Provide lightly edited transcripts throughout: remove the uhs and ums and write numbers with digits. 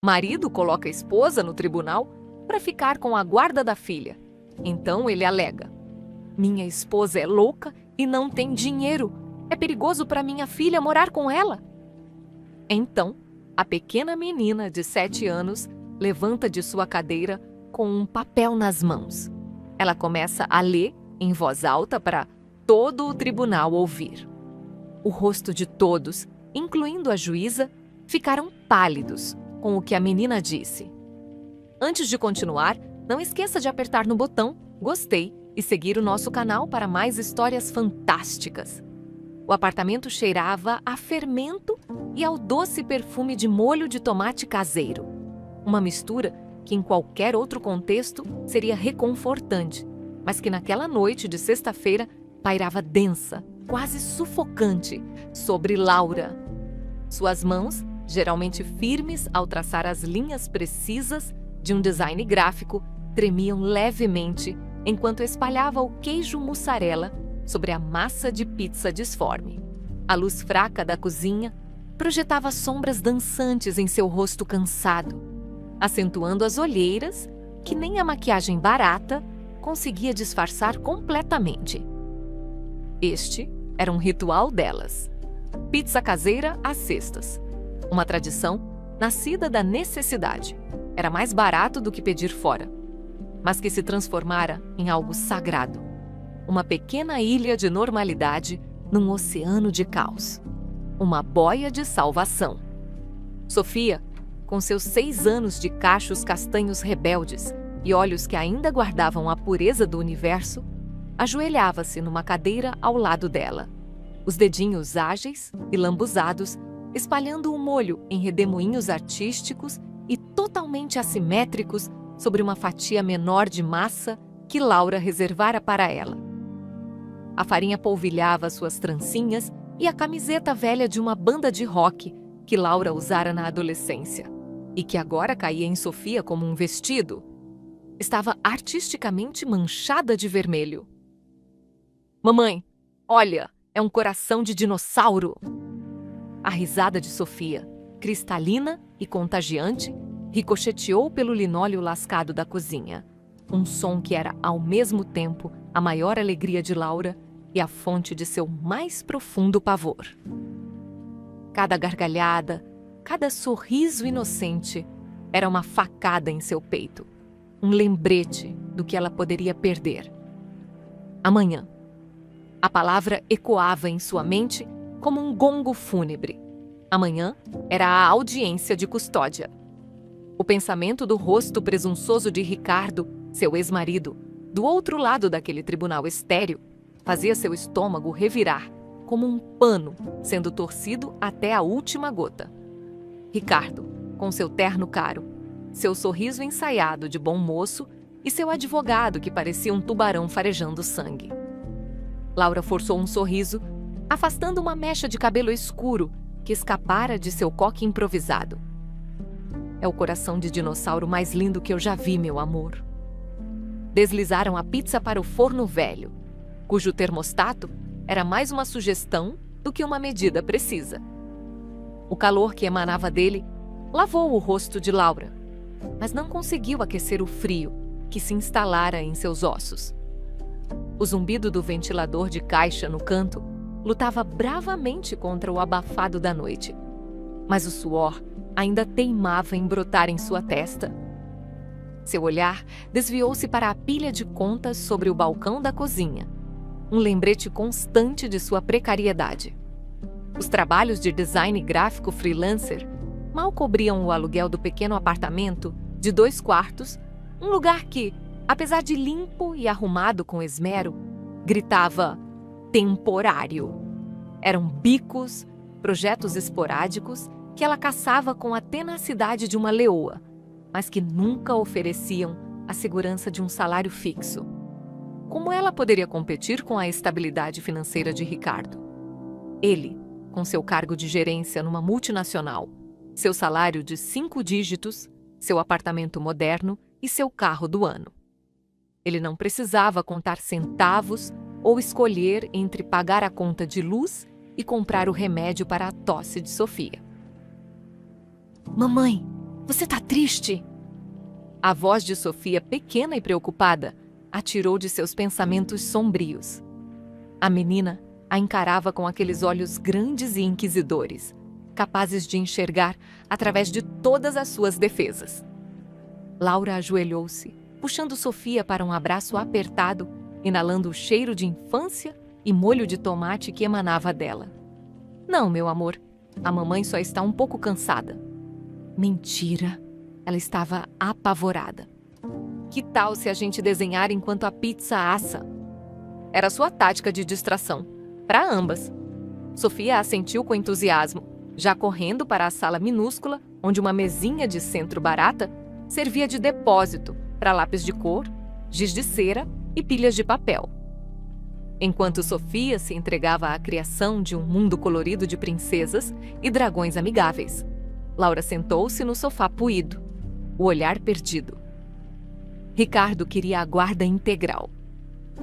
Marido coloca a esposa no tribunal para ficar com a guarda da filha. Então ele alega: minha esposa é louca e não tem dinheiro. É perigoso para minha filha morar com ela. Então, a pequena menina de 7 anos levanta de sua cadeira com um papel nas mãos. Ela começa a ler em voz alta para todo o tribunal ouvir. O rosto de todos, incluindo a juíza, ficaram pálidos com o que a menina disse. Antes de continuar, não esqueça de apertar no botão gostei e seguir o nosso canal para mais histórias fantásticas. O apartamento cheirava a fermento e ao doce perfume de molho de tomate caseiro. Uma mistura que em qualquer outro contexto seria reconfortante, mas que naquela noite de sexta-feira pairava densa, quase sufocante, sobre Laura. Suas mãos, geralmente firmes ao traçar as linhas precisas de um design gráfico, tremiam levemente enquanto espalhava o queijo mussarela sobre a massa de pizza disforme. A luz fraca da cozinha projetava sombras dançantes em seu rosto cansado, acentuando as olheiras que nem a maquiagem barata conseguia disfarçar completamente. Este era um ritual delas. Pizza caseira às sextas. Uma tradição nascida da necessidade. Era mais barato do que pedir fora, mas que se transformara em algo sagrado. Uma pequena ilha de normalidade num oceano de caos. Uma boia de salvação. Sofia, com seus 6 anos de cachos castanhos rebeldes e olhos que ainda guardavam a pureza do universo, ajoelhava-se numa cadeira ao lado dela, os dedinhos ágeis e lambuzados, espalhando o molho em redemoinhos artísticos e totalmente assimétricos sobre uma fatia menor de massa que Laura reservara para ela. A farinha polvilhava suas trancinhas e a camiseta velha de uma banda de rock que Laura usara na adolescência e que agora caía em Sofia como um vestido, estava artisticamente manchada de vermelho. Mamãe, olha, é um coração de dinossauro! A risada de Sofia, cristalina e contagiante, ricocheteou pelo linóleo lascado da cozinha. Um som que era, ao mesmo tempo, a maior alegria de Laura e a fonte de seu mais profundo pavor. Cada gargalhada, cada sorriso inocente era uma facada em seu peito, um lembrete do que ela poderia perder. Amanhã. A palavra ecoava em sua mente como um gongo fúnebre. Amanhã era a audiência de custódia. O pensamento do rosto presunçoso de Ricardo, seu ex-marido, do outro lado daquele tribunal estéril, fazia seu estômago revirar como um pano sendo torcido até a última gota. Ricardo, com seu terno caro, seu sorriso ensaiado de bom moço e seu advogado que parecia um tubarão farejando sangue. Laura forçou um sorriso, afastando uma mecha de cabelo escuro que escapara de seu coque improvisado. É o coração de dinossauro mais lindo que eu já vi, meu amor. Deslizaram a pizza para o forno velho, cujo termostato era mais uma sugestão do que uma medida precisa. O calor que emanava dele lavou o rosto de Laura, mas não conseguiu aquecer o frio que se instalara em seus ossos. O zumbido do ventilador de caixa no canto lutava bravamente contra o abafado da noite, mas o suor ainda teimava em brotar em sua testa. Seu olhar desviou-se para a pilha de contas sobre o balcão da cozinha, um lembrete constante de sua precariedade. Os trabalhos de design gráfico freelancer mal cobriam o aluguel do pequeno apartamento de 2 quartos, um lugar que, apesar de limpo e arrumado com esmero, gritava temporário. Eram bicos, projetos esporádicos que ela caçava com a tenacidade de uma leoa, mas que nunca ofereciam a segurança de um salário fixo. Como ela poderia competir com a estabilidade financeira de Ricardo? Ele, com seu cargo de gerência numa multinacional, seu salário de 5 dígitos, seu apartamento moderno e seu carro do ano. Ele não precisava contar centavos ou escolher entre pagar a conta de luz e comprar o remédio para a tosse de Sofia. Mamãe, Você tá triste? A voz de Sofia, pequena e preocupada, a tirou de seus pensamentos sombrios. A menina a encarava com aqueles olhos grandes e inquisidores, capazes de enxergar através de todas as suas defesas. Laura ajoelhou-se, puxando Sofia para um abraço apertado, inalando o cheiro de infância e molho de tomate que emanava dela. Não, meu amor, a mamãe só está um pouco cansada. Mentira! Ela estava apavorada. Que tal se a gente desenhar enquanto a pizza assa? Era sua tática de distração, para ambas. Sofia assentiu com entusiasmo, já correndo para a sala minúscula, onde uma mesinha de centro barata servia de depósito para lápis de cor, giz de cera e pilhas de papel. Enquanto Sofia se entregava à criação de um mundo colorido de princesas e dragões amigáveis, Laura sentou-se no sofá puído, o olhar perdido. Ricardo queria a guarda integral.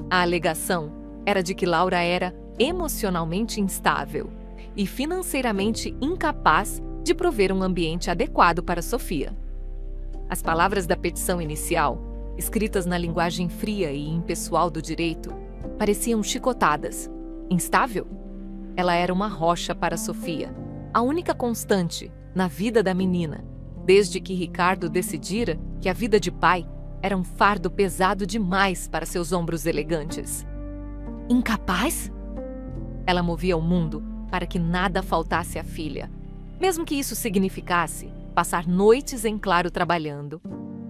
A alegação era de que Laura era emocionalmente instável e financeiramente incapaz de prover um ambiente adequado para Sofia. As palavras da petição inicial, escritas na linguagem fria e impessoal do direito, pareciam chicotadas. Instável? Ela era uma rocha para Sofia, a única constante na vida da menina, desde que Ricardo decidira que a vida de pai era um fardo pesado demais para seus ombros elegantes. Incapaz? Ela movia o mundo para que nada faltasse à filha, mesmo que isso significasse passar noites em claro trabalhando,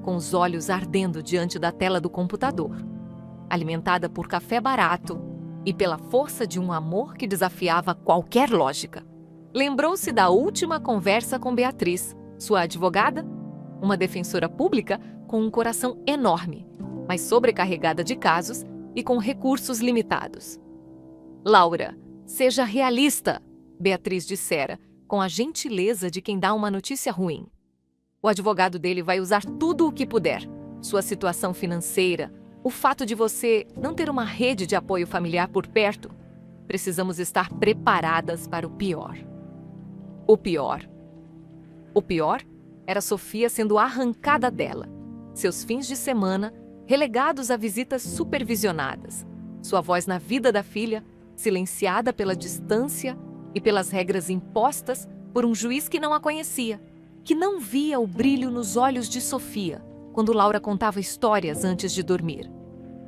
com os olhos ardendo diante da tela do computador, alimentada por café barato e pela força de um amor que desafiava qualquer lógica. Lembrou-se da última conversa com Beatriz, sua advogada, uma defensora pública com um coração enorme, mas sobrecarregada de casos e com recursos limitados. Laura, seja realista, Beatriz dissera, com a gentileza de quem dá uma notícia ruim. O advogado dele vai usar tudo o que puder. Sua situação financeira, o fato de você não ter uma rede de apoio familiar por perto. Precisamos estar preparadas para o pior. O pior. O pior era Sofia sendo arrancada dela. Seus fins de semana relegados a visitas supervisionadas. Sua voz na vida da filha silenciada pela distância e pelas regras impostas por um juiz que não a conhecia, que não via o brilho nos olhos de Sofia quando Laura contava histórias antes de dormir,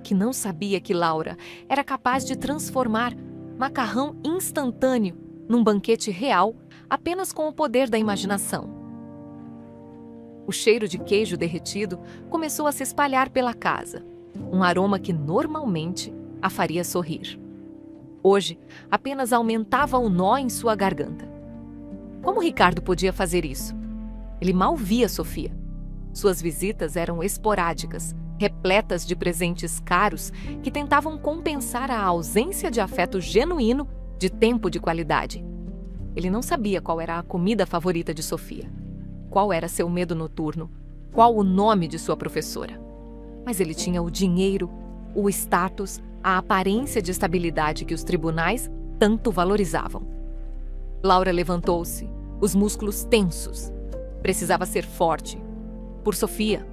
que não sabia que Laura era capaz de transformar macarrão instantâneo num banquete real apenas com o poder da imaginação. O cheiro de queijo derretido começou a se espalhar pela casa, um aroma que normalmente a faria sorrir. Hoje, apenas aumentava o nó em sua garganta. Como Ricardo podia fazer isso? Ele mal via Sofia. Suas visitas eram esporádicas, repletas de presentes caros que tentavam compensar a ausência de afeto genuíno, de tempo de qualidade. Ele não sabia qual era a comida favorita de Sofia, qual era seu medo noturno, qual o nome de sua professora. Mas ele tinha o dinheiro, o status, a aparência de estabilidade que os tribunais tanto valorizavam. Laura levantou-se, os músculos tensos. Precisava ser forte. Por Sofia.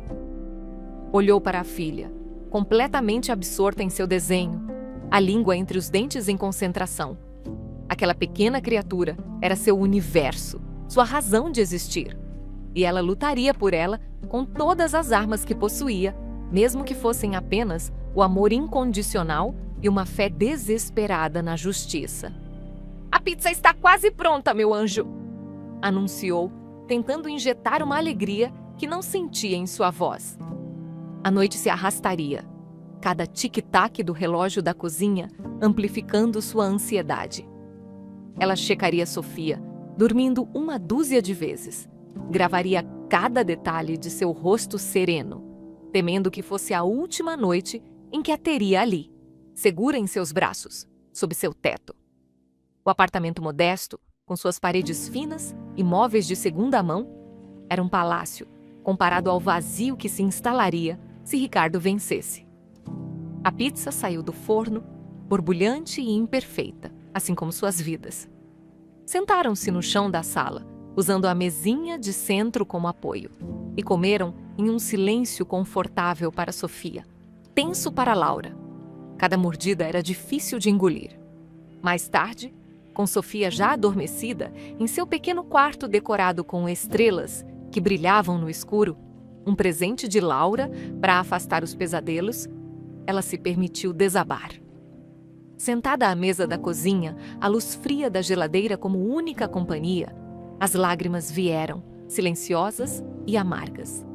Olhou para a filha, completamente absorta em seu desenho, a língua entre os dentes em concentração. Aquela pequena criatura era seu universo, sua razão de existir. E ela lutaria por ela com todas as armas que possuía, mesmo que fossem apenas o amor incondicional e uma fé desesperada na justiça. "A pizza está quase pronta, meu anjo!" anunciou, tentando injetar uma alegria que não sentia em sua voz. A noite se arrastaria, cada tic-tac do relógio da cozinha amplificando sua ansiedade. Ela checaria Sofia, dormindo uma dúzia de vezes. Gravaria cada detalhe de seu rosto sereno, temendo que fosse a última noite em que a teria ali, segura em seus braços, sob seu teto. O apartamento modesto, com suas paredes finas e móveis de segunda mão, era um palácio comparado ao vazio que se instalaria se Ricardo vencesse. A pizza saiu do forno, borbulhante e imperfeita, assim como suas vidas. Sentaram-se no chão da sala, usando a mesinha de centro como apoio, e comeram em um silêncio confortável para Sofia, tenso para Laura. Cada mordida era difícil de engolir. Mais tarde, com Sofia já adormecida, em seu pequeno quarto decorado com estrelas que brilhavam no escuro, um presente de Laura para afastar os pesadelos, ela se permitiu desabar. Sentada à mesa da cozinha, a luz fria da geladeira como única companhia, as lágrimas vieram, silenciosas e amargas.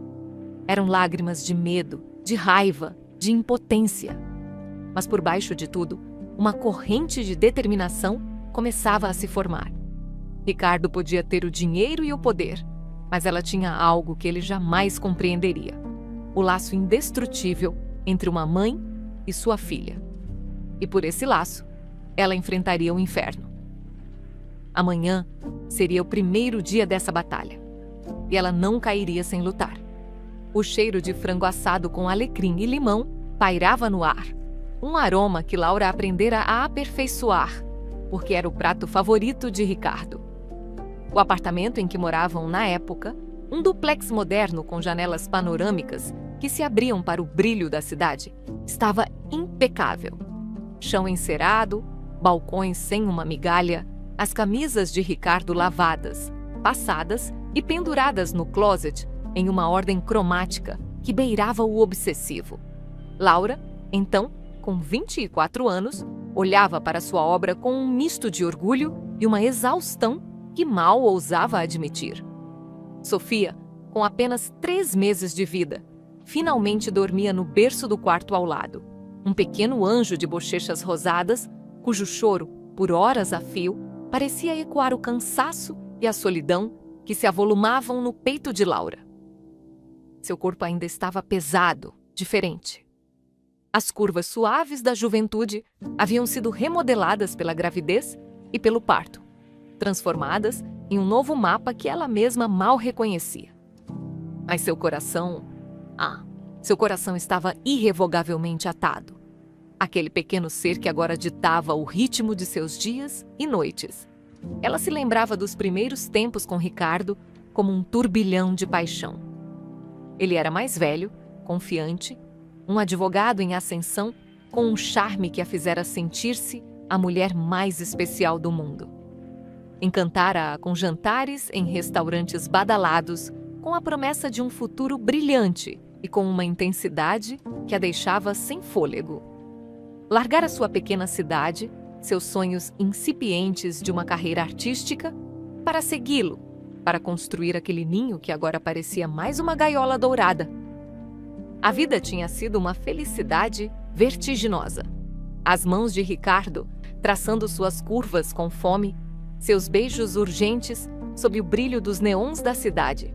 Eram lágrimas de medo, de raiva, de impotência. Mas por baixo de tudo, uma corrente de determinação começava a se formar. Ricardo podia ter o dinheiro e o poder, mas ela tinha algo que ele jamais compreenderia: o laço indestrutível entre uma mãe e sua filha. E por esse laço, ela enfrentaria o inferno. Amanhã seria o primeiro dia dessa batalha, e ela não cairia sem lutar. O cheiro de frango assado com alecrim e limão pairava no ar, um aroma que Laura aprendera a aperfeiçoar, porque era o prato favorito de Ricardo. O apartamento em que moravam na época, um duplex moderno com janelas panorâmicas que se abriam para o brilho da cidade, estava impecável. Chão encerado, balcões sem uma migalha, as camisas de Ricardo lavadas, passadas e penduradas no closet em uma ordem cromática que beirava o obsessivo. Laura, então, com 24 anos, olhava para sua obra com um misto de orgulho e uma exaustão que mal ousava admitir. Sofia, com apenas 3 meses de vida, finalmente dormia no berço do quarto ao lado. Um pequeno anjo de bochechas rosadas, cujo choro, por horas a fio, parecia ecoar o cansaço e a solidão que se avolumavam no peito de Laura. Seu corpo ainda estava pesado, diferente. As curvas suaves da juventude haviam sido remodeladas pela gravidez e pelo parto, transformadas em um novo mapa que ela mesma mal reconhecia. Mas seu coração estava irrevogavelmente atado. Aquele pequeno ser que agora ditava o ritmo de seus dias e noites. Ela se lembrava dos primeiros tempos com Ricardo como um turbilhão de paixão. Ele era mais velho, confiante, um advogado em ascensão com um charme que a fizera sentir-se a mulher mais especial do mundo. Encantara-a com jantares em restaurantes badalados, com a promessa de um futuro brilhante e com uma intensidade que a deixava sem fôlego. Largara sua pequena cidade, seus sonhos incipientes de uma carreira artística, para segui-lo, para construir aquele ninho que agora parecia mais uma gaiola dourada. A vida tinha sido uma felicidade vertiginosa. As mãos de Ricardo, traçando suas curvas com fome, seus beijos urgentes sob o brilho dos neons da cidade.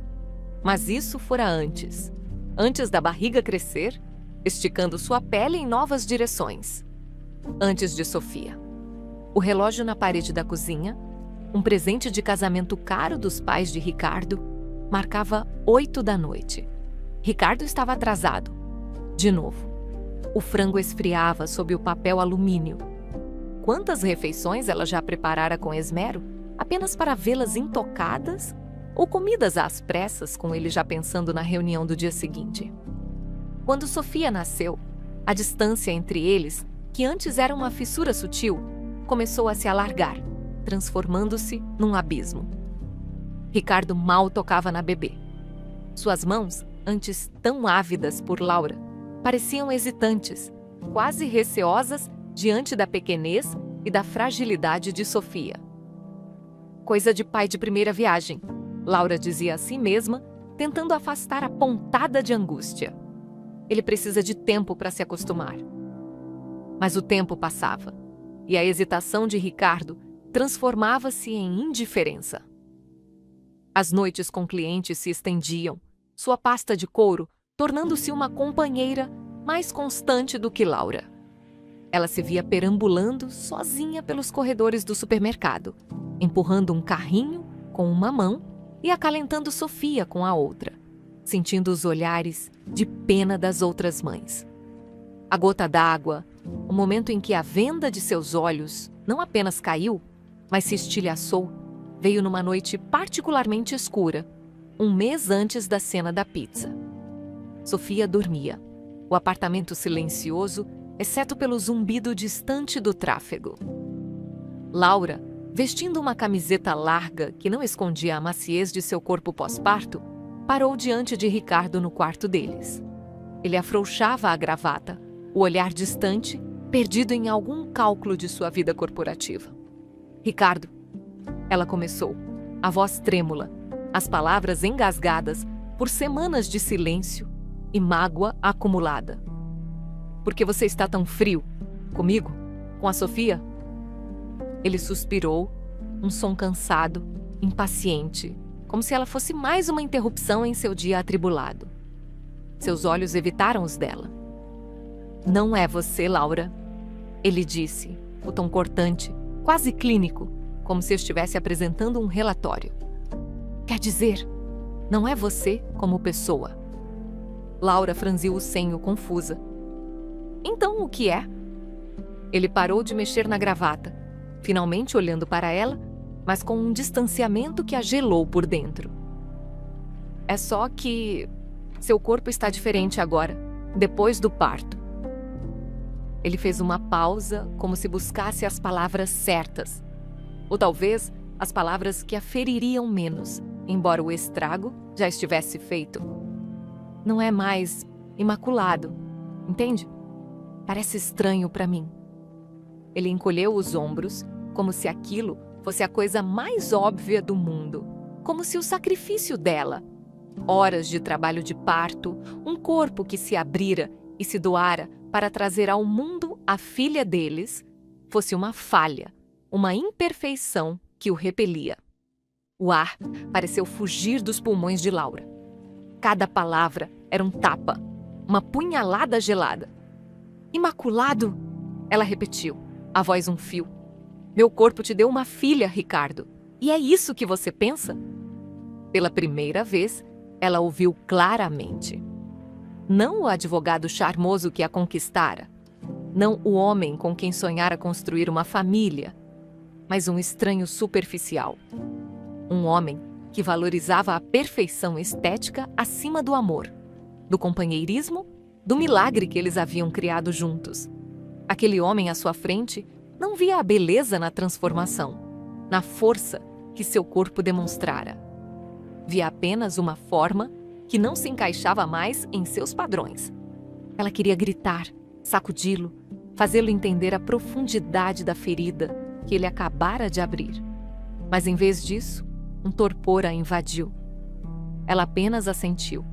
Mas isso fora antes da barriga crescer, esticando sua pele em novas direções. Antes de Sofia. O relógio na parede da cozinha, um presente de casamento caro dos pais de Ricardo, marcava 8 da noite. Ricardo estava atrasado. De novo. O frango esfriava sob o papel alumínio. Quantas refeições ela já preparara com esmero, apenas para vê-las intocadas ou comidas às pressas, com ele já pensando na reunião do dia seguinte. Quando Sofia nasceu, a distância entre eles, que antes era uma fissura sutil, começou a se alargar, transformando-se num abismo. Ricardo mal tocava na bebê. Suas mãos, antes tão ávidas por Laura, pareciam hesitantes, quase receosas diante da pequenez e da fragilidade de Sofia. Coisa de pai de primeira viagem, Laura dizia a si mesma, tentando afastar a pontada de angústia. Ele precisa de tempo para se acostumar. Mas o tempo passava, e a hesitação de Ricardo transformava-se em indiferença. As noites com clientes se estendiam, sua pasta de couro tornando-se uma companheira mais constante do que Laura. Ela se via perambulando sozinha pelos corredores do supermercado, empurrando um carrinho com uma mão e acalentando Sofia com a outra, sentindo os olhares de pena das outras mães. A gota d'água, o momento em que a venda de seus olhos não apenas caiu, mas se estilhaçou, veio numa noite particularmente escura, um mês antes da cena da pizza. Sofia dormia, o apartamento silencioso, exceto pelo zumbido distante do tráfego. Laura, vestindo uma camiseta larga que não escondia a maciez de seu corpo pós-parto, parou diante de Ricardo no quarto deles. Ele afrouxava a gravata, o olhar distante, perdido em algum cálculo de sua vida corporativa. Ricardo, ela começou, a voz trêmula, as palavras engasgadas por semanas de silêncio e mágoa acumulada. Por que você está tão frio? Comigo? Com a Sofia? Ele suspirou, um som cansado, impaciente, como se ela fosse mais uma interrupção em seu dia atribulado. Seus olhos evitaram os dela. Não é você, Laura, ele disse, o tom cortante, quase clínico, como se estivesse apresentando um relatório. Quer dizer, não é você como pessoa. Laura franziu o senho, confusa. Então o que é? Ele parou de mexer na gravata, finalmente olhando para ela, mas com um distanciamento que a gelou por dentro. É só que seu corpo está diferente agora, depois do parto. Ele fez uma pausa, como se buscasse as palavras certas, ou talvez as palavras que a feririam menos, embora o estrago já estivesse feito. Não é mais imaculado, entende? Parece estranho para mim. Ele encolheu os ombros, como se aquilo fosse a coisa mais óbvia do mundo, como se o sacrifício dela, horas de trabalho de parto, um corpo que se abrira e se doara para trazer ao mundo a filha deles, fosse uma falha, uma imperfeição que o repelia. O ar pareceu fugir dos pulmões de Laura. Cada palavra era um tapa, uma punhalada gelada. Imaculado, ela repetiu, a voz um fio. Meu corpo te deu uma filha, Ricardo. E é isso que você pensa? Pela primeira vez, ela ouviu claramente. Não o advogado charmoso que a conquistara, não o homem com quem sonhara construir uma família, mas um estranho superficial. Um homem que valorizava a perfeição estética acima do amor, do companheirismo, do milagre que eles haviam criado juntos. Aquele homem à sua frente não via a beleza na transformação, na força que seu corpo demonstrara. Via apenas uma forma que não se encaixava mais em seus padrões. Ela queria gritar, sacudi-lo, fazê-lo entender a profundidade da ferida que ele acabara de abrir. Mas em vez disso, um torpor a invadiu. Ela apenas assentiu,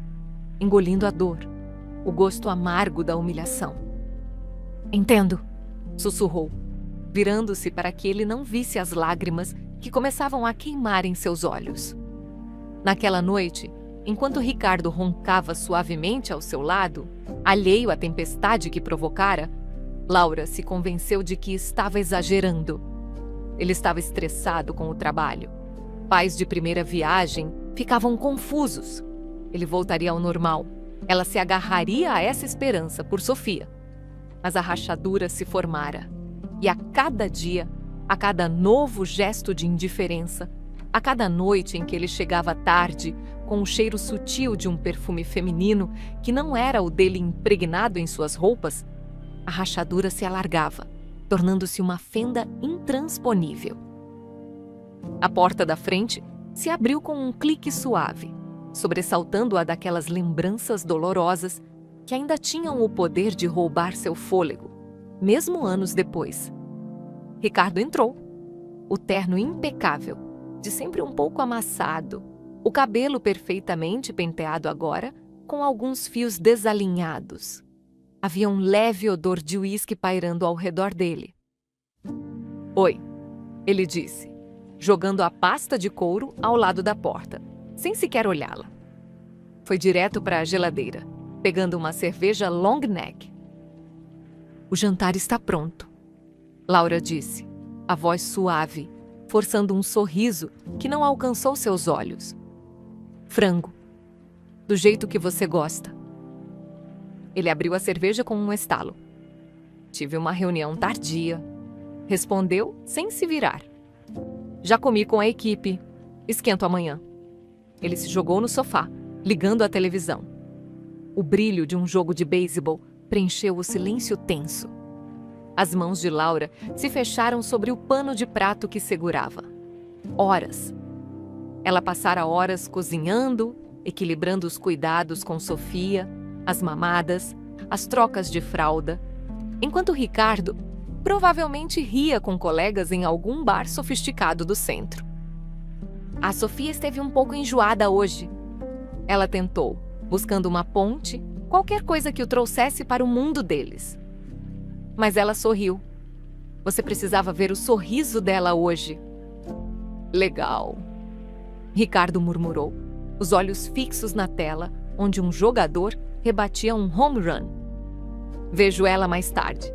engolindo a dor, o gosto amargo da humilhação. Entendo, sussurrou, virando-se para que ele não visse as lágrimas que começavam a queimar em seus olhos. Naquela noite, enquanto Ricardo roncava suavemente ao seu lado, alheio à tempestade que provocara, Laura se convenceu de que estava exagerando. Ele estava estressado com o trabalho. Pais de primeira viagem ficavam confusos. Ele voltaria ao normal. Ela se agarraria a essa esperança por Sofia. Mas a rachadura se formara. E a cada dia, a cada novo gesto de indiferença, a cada noite em que ele chegava tarde, com o cheiro sutil de um perfume feminino que não era o dele impregnado em suas roupas, a rachadura se alargava, tornando-se uma fenda intransponível. A porta da frente se abriu com um clique suave, sobressaltando-a daquelas lembranças dolorosas que ainda tinham o poder de roubar seu fôlego, mesmo anos depois. Ricardo entrou, o terno impecável, de sempre um pouco amassado, o cabelo perfeitamente penteado agora, com alguns fios desalinhados. Havia um leve odor de uísque pairando ao redor dele. Oi, ele disse, jogando a pasta de couro ao lado da porta, sem sequer olhá-la. Foi direto para a geladeira, pegando uma cerveja long neck. O jantar está pronto, Laura disse, a voz suave, forçando um sorriso que não alcançou seus olhos. Frango, do jeito que você gosta. Ele abriu a cerveja com um estalo. Tive uma reunião tardia, respondeu sem se virar. Já comi com a equipe. Esquento amanhã. Ele se jogou no sofá, ligando a televisão. O brilho de um jogo de beisebol preencheu o silêncio tenso. As mãos de Laura se fecharam sobre o pano de prato que segurava. Horas. Ela passara horas cozinhando, equilibrando os cuidados com Sofia, as mamadas, as trocas de fralda, enquanto Ricardo provavelmente ria com colegas em algum bar sofisticado do centro. A Sofia esteve um pouco enjoada hoje. Ela tentou, buscando uma ponte, qualquer coisa que o trouxesse para o mundo deles. Mas ela sorriu. Você precisava ver o sorriso dela hoje. Legal. Ricardo murmurou, os olhos fixos na tela, onde um jogador rebatia um home run. Vejo ela mais tarde.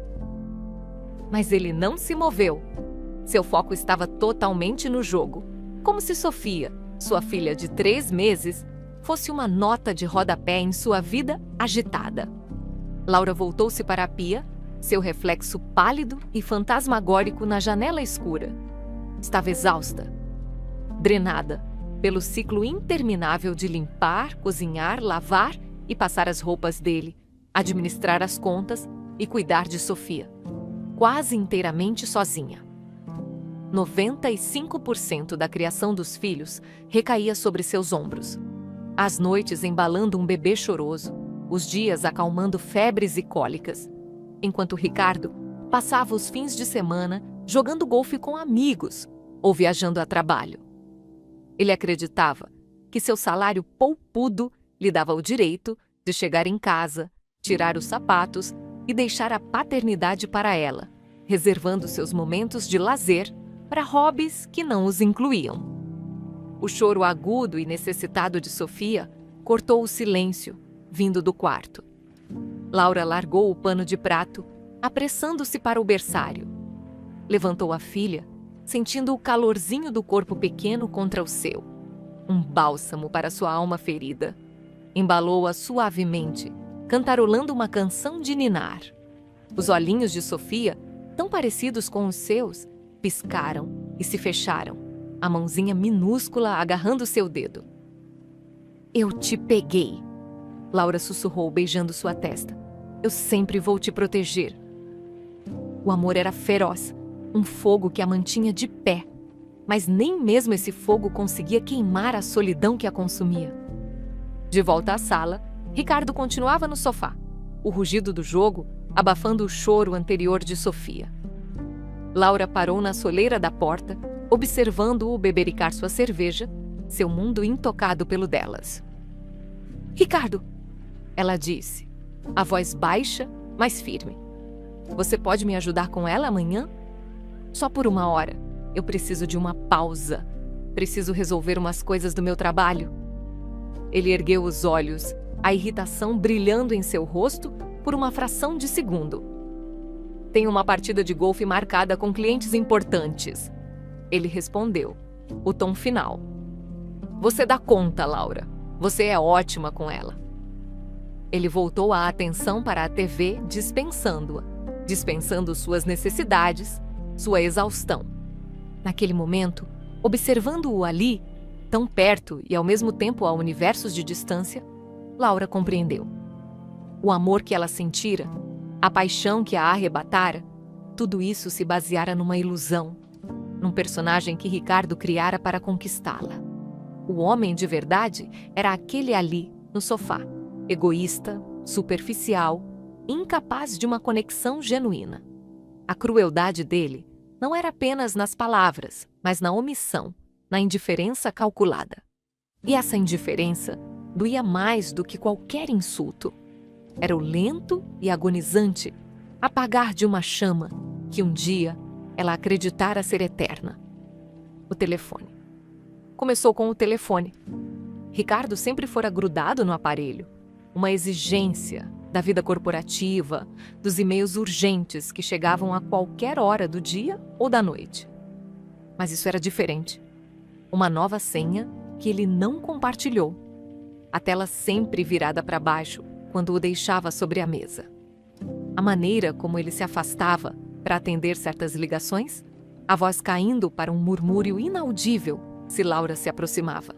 Mas ele não se moveu. Seu foco estava totalmente no jogo, como se Sofia, sua filha de 3 meses, fosse uma nota de rodapé em sua vida agitada. Laura voltou-se para a pia, seu reflexo pálido e fantasmagórico na janela escura. Estava exausta, drenada pelo ciclo interminável de limpar, cozinhar, lavar e passar as roupas dele, administrar as contas e cuidar de Sofia. Quase inteiramente sozinha. 95% da criação dos filhos recaía sobre seus ombros. As noites embalando um bebê choroso, os dias acalmando febres e cólicas, enquanto Ricardo passava os fins de semana jogando golfe com amigos ou viajando a trabalho. Ele acreditava que seu salário poupudo lhe dava o direito de chegar em casa, tirar os sapatos e deixar a paternidade para ela, reservando seus momentos de lazer para hobbies que não os incluíam. O choro agudo e necessitado de Sofia cortou o silêncio, vindo do quarto. Laura largou o pano de prato, apressando-se para o berçário. Levantou a filha, sentindo o calorzinho do corpo pequeno contra o seu. Um bálsamo para sua alma ferida. Embalou-a suavemente, cantarolando uma canção de ninar. Os olhinhos de Sofia, tão parecidos com os seus, piscaram e se fecharam, a mãozinha minúscula agarrando seu dedo. Eu te peguei, Laura sussurrou, beijando sua testa. Eu sempre vou te proteger. O amor era feroz, um fogo que a mantinha de pé, mas nem mesmo esse fogo conseguia queimar a solidão que a consumia. De volta à sala, Ricardo continuava no sofá, o rugido do jogo abafando o choro anterior de Sofia. Laura parou na soleira da porta, observando-o bebericar sua cerveja, seu mundo intocado pelo delas. Ricardo, ela disse, a voz baixa, mas firme. Você pode me ajudar com ela amanhã? Só por 1 hora. Eu preciso de uma pausa. Preciso resolver umas coisas do meu trabalho. Ele ergueu os olhos, a irritação brilhando em seu rosto por uma fração de segundo. Tenho uma partida de golfe marcada com clientes importantes. Ele respondeu, o tom final. Você dá conta, Laura. Você é ótima com ela. Ele voltou a atenção para a TV, dispensando suas necessidades, sua exaustão. Naquele momento, observando-o ali, tão perto e ao mesmo tempo a universos de distância, Laura compreendeu. O amor que ela sentira, a paixão que a arrebatara, tudo isso se baseara numa ilusão, num personagem que Ricardo criara para conquistá-la. O homem de verdade era aquele ali, no sofá, egoísta, superficial, incapaz de uma conexão genuína. A crueldade dele não era apenas nas palavras, mas na omissão, na indiferença calculada. E essa indiferença doía mais do que qualquer insulto. Era o lento e agonizante apagar de uma chama que um dia ela acreditara ser eterna. O telefone. Começou com o telefone. Ricardo sempre fora grudado no aparelho. Uma exigência da vida corporativa, dos e-mails urgentes que chegavam a qualquer hora do dia ou da noite. Mas isso era diferente. Uma nova senha que ele não compartilhou. A tela sempre virada para baixo quando o deixava sobre a mesa. A maneira como ele se afastava para atender certas ligações a voz caindo para um murmúrio inaudível se Laura se aproximava.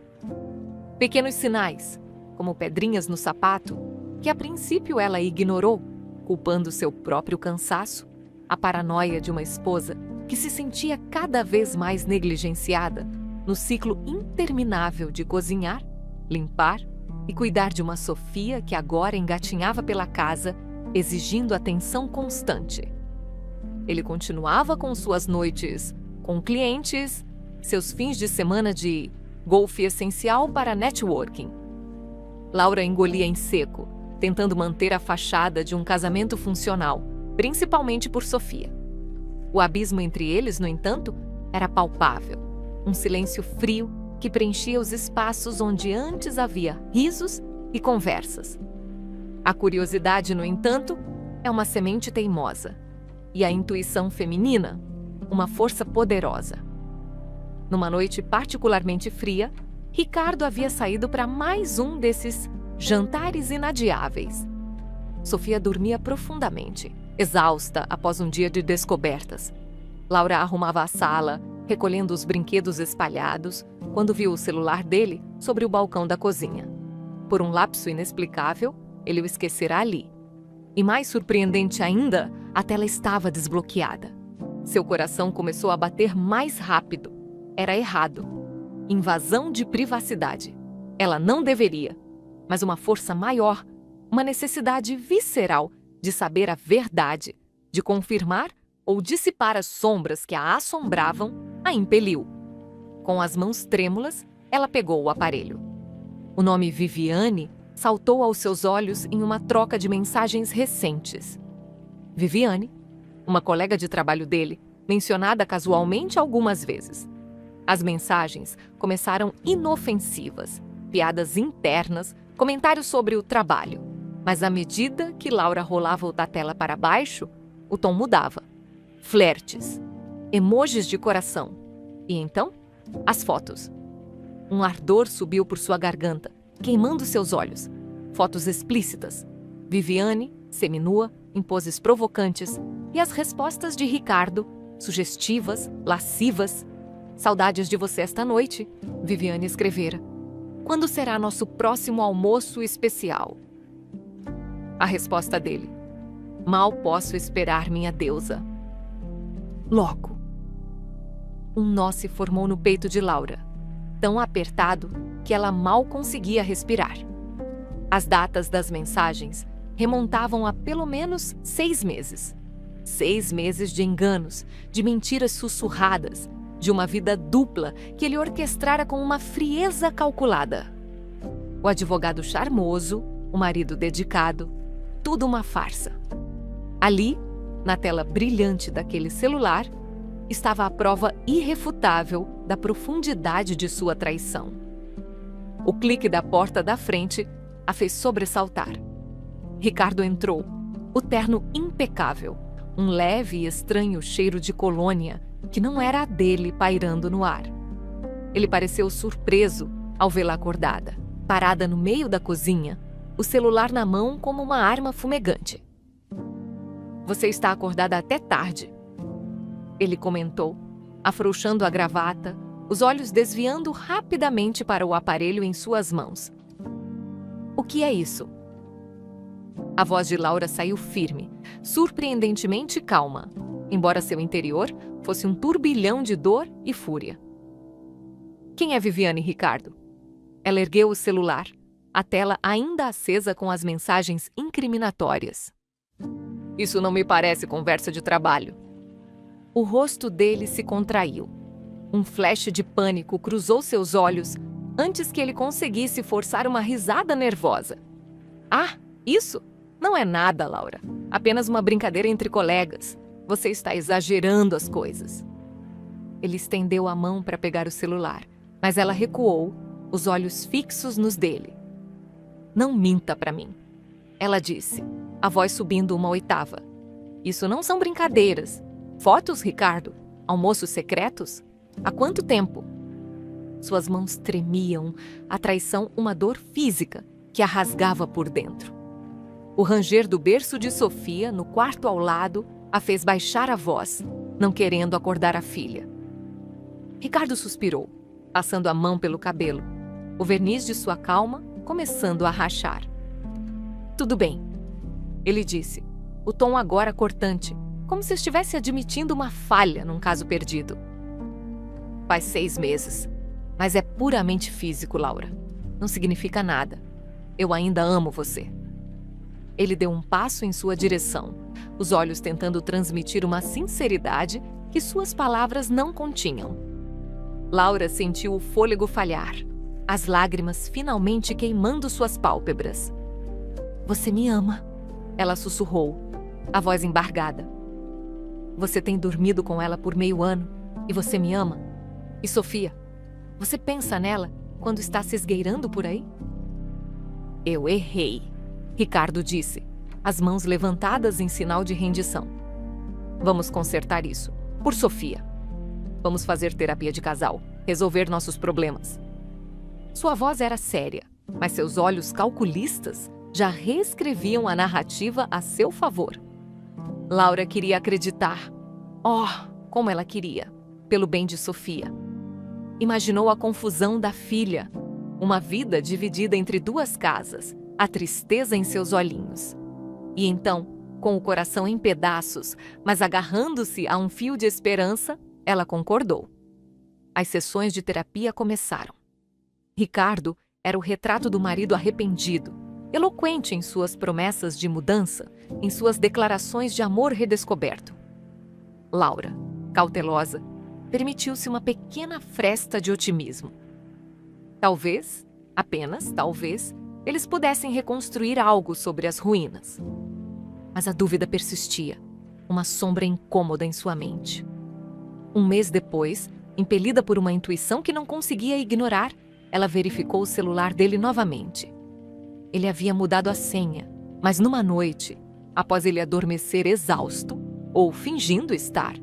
Pequenos sinais, como pedrinhas no sapato, que a princípio ela ignorou, culpando seu próprio cansaço, a paranoia de uma esposa que se sentia cada vez mais negligenciada no ciclo interminável de cozinhar, limpar e cuidar de uma Sofia que agora engatinhava pela casa, exigindo atenção constante. Ele continuava com suas noites com clientes, seus fins de semana de golfe essencial para networking. Laura engolia em seco, tentando manter a fachada de um casamento funcional, principalmente por Sofia. O abismo entre eles, no entanto, era palpável. Um silêncio frio que preenchia os espaços onde antes havia risos e conversas. A curiosidade, no entanto, é uma semente teimosa. E a intuição feminina, uma força poderosa. Numa noite particularmente fria, Ricardo havia saído para mais um desses jantares inadiáveis. Sofia dormia profundamente, exausta após um dia de descobertas. Laura arrumava a sala, recolhendo os brinquedos espalhados, quando viu o celular dele sobre o balcão da cozinha. Por um lapso inexplicável, ele o esquecera ali. E mais surpreendente ainda, a tela estava desbloqueada. Seu coração começou a bater mais rápido. Era errado. Invasão de privacidade. Ela não deveria. Mas uma força maior, uma necessidade visceral de saber a verdade, de confirmar ou dissipar as sombras que a assombravam, a impeliu. Com as mãos trêmulas, ela pegou o aparelho. O nome Viviane saltou aos seus olhos em uma troca de mensagens recentes. Viviane, uma colega de trabalho dele, mencionada casualmente algumas vezes. As mensagens começaram inofensivas, piadas internas, comentários sobre o trabalho. Mas à medida que Laura rolava o da tela para baixo, o tom mudava. Flertes, emojis de coração. E então, as fotos. Um ardor subiu por sua garganta, queimando seus olhos. Fotos explícitas. Viviane, seminua, em poses provocantes, e as respostas de Ricardo, sugestivas, lascivas. Saudades de você esta noite, Viviane escrevera. Quando será nosso próximo almoço especial? A resposta dele. Mal posso esperar, minha deusa. Logo. Um nó se formou no peito de Laura, tão apertado que ela mal conseguia respirar. As datas das mensagens remontavam a pelo menos 6 meses. 6 meses de enganos, de mentiras sussurradas, de uma vida dupla que ele orquestrara com uma frieza calculada. O advogado charmoso, o marido dedicado, tudo uma farsa. Ali, na tela brilhante daquele celular, estava a prova irrefutável da profundidade de sua traição. O clique da porta da frente a fez sobressaltar. Ricardo entrou, o terno impecável, um leve e estranho cheiro de colônia que não era a dele pairando no ar. Ele pareceu surpreso ao vê-la acordada, parada no meio da cozinha, o celular na mão como uma arma fumegante. Você está acordada até tarde, ele comentou, afrouxando a gravata, os olhos desviando rapidamente para o aparelho em suas mãos. O que é isso? A voz de Laura saiu firme, surpreendentemente calma, embora seu interior fosse um turbilhão de dor e fúria. Quem é Viviane, Ricardo? Ela ergueu o celular, a tela ainda acesa com as mensagens incriminatórias. Isso não me parece conversa de trabalho. O rosto dele se contraiu. Um flash de pânico cruzou seus olhos antes que ele conseguisse forçar uma risada nervosa. Ah, isso? Não é nada, Laura. Apenas uma brincadeira entre colegas. Você está exagerando as coisas. Ele estendeu a mão para pegar o celular, mas ela recuou, os olhos fixos nos dele. Não minta para mim, ela disse, a voz subindo uma oitava. Isso não são brincadeiras. Fotos, Ricardo? Almoços secretos? Há quanto tempo? Suas mãos tremiam, a traição uma dor física que a rasgava por dentro. O ranger do berço de Sofia, no quarto ao lado, a fez baixar a voz, não querendo acordar a filha. Ricardo suspirou, passando a mão pelo cabelo, o verniz de sua calma começando a rachar. Tudo bem, ele disse, o tom agora cortante, como se estivesse admitindo uma falha num caso perdido. Faz 6 meses, mas é puramente físico, Laura. Não significa nada. Eu ainda amo você. Ele deu um passo em sua direção, os olhos tentando transmitir uma sinceridade que suas palavras não continham. Laura sentiu o fôlego falhar, as lágrimas finalmente queimando suas pálpebras. Você me ama, ela sussurrou, a voz embargada. Você tem dormido com ela por meio ano e você me ama? E Sofia, você pensa nela quando está se esgueirando por aí? Eu errei, Ricardo disse, as mãos levantadas em sinal de rendição. Vamos consertar isso, por Sofia. Vamos fazer terapia de casal, resolver nossos problemas. Sua voz era séria, mas seus olhos calculistas já reescreviam a narrativa a seu favor. Laura queria acreditar. Oh, como ela queria, pelo bem de Sofia. Imaginou a confusão da filha, uma vida dividida entre 2 casas, a tristeza em seus olhinhos. E então, com o coração em pedaços, mas agarrando-se a um fio de esperança, ela concordou. As sessões de terapia começaram. Ricardo era o retrato do marido arrependido, eloquente em suas promessas de mudança, em suas declarações de amor redescoberto. Laura, cautelosa, permitiu-se uma pequena fresta de otimismo. Talvez, apenas talvez, eles pudessem reconstruir algo sobre as ruínas. Mas a dúvida persistia, uma sombra incômoda em sua mente. Um mês depois, impelida por uma intuição que não conseguia ignorar, ela verificou o celular dele novamente. Ele havia mudado a senha, mas numa noite, após ele adormecer exausto, ou fingindo estar,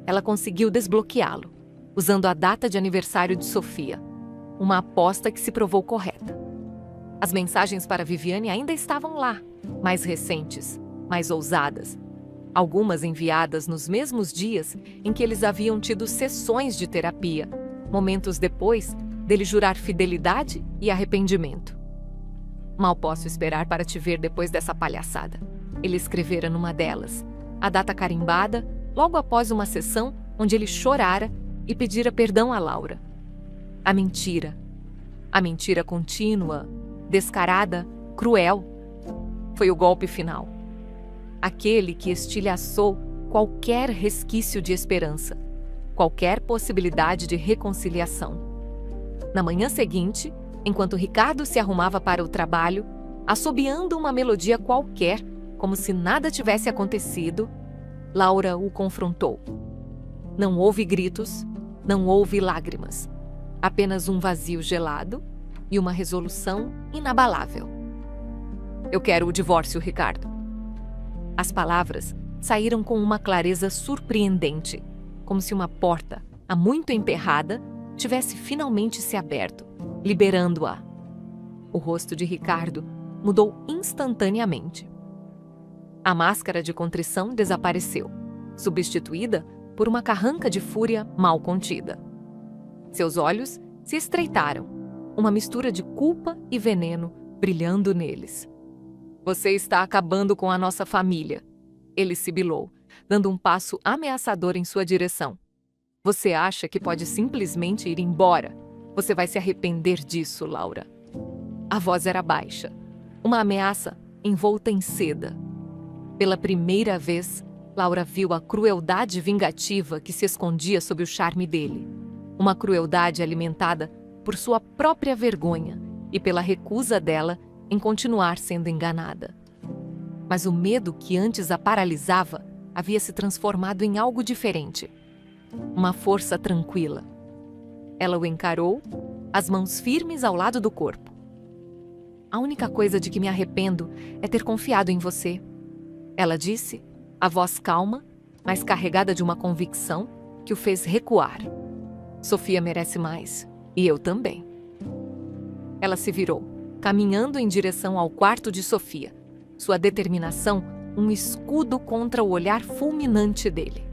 ela conseguiu desbloqueá-lo, usando a data de aniversário de Sofia, uma aposta que se provou correta. As mensagens para Viviane ainda estavam lá, mais recentes, mais ousadas, algumas enviadas nos mesmos dias em que eles haviam tido sessões de terapia, momentos depois dele jurar fidelidade e arrependimento. Mal posso esperar para te ver depois dessa palhaçada. Ele escrevera numa delas, a data carimbada, logo após uma sessão onde ele chorara e pedira perdão a Laura. A mentira contínua, descarada, cruel, foi o golpe final. Aquele que estilhaçou qualquer resquício de esperança, qualquer possibilidade de reconciliação. Na manhã seguinte, enquanto Ricardo se arrumava para o trabalho, assobiando uma melodia qualquer, como se nada tivesse acontecido, Laura o confrontou. Não houve gritos, não houve lágrimas, apenas um vazio gelado e uma resolução inabalável. Eu quero o divórcio, Ricardo. As palavras saíram com uma clareza surpreendente, como se uma porta, há muito emperrada, tivesse finalmente se aberto, liberando-a. O rosto de Ricardo mudou instantaneamente. A máscara de contrição desapareceu, substituída por uma carranca de fúria mal contida. Seus olhos se estreitaram, uma mistura de culpa e veneno brilhando neles. Você está acabando com a nossa família, ele sibilou, dando um passo ameaçador em sua direção. Você acha que pode simplesmente ir embora? Você vai se arrepender disso, Laura. A voz era baixa, uma ameaça envolta em seda. Pela primeira vez, Laura viu a crueldade vingativa que se escondia sob o charme dele. Uma crueldade alimentada por sua própria vergonha e pela recusa dela em continuar sendo enganada. Mas o medo que antes a paralisava havia se transformado em algo diferente. Uma força tranquila. Ela o encarou, as mãos firmes ao lado do corpo. A única coisa de que me arrependo é ter confiado em você, ela disse, a voz calma, mas carregada de uma convicção que o fez recuar. Sofia merece mais, e eu também. Ela se virou, caminhando em direção ao quarto de Sofia, sua determinação um escudo contra o olhar fulminante dele.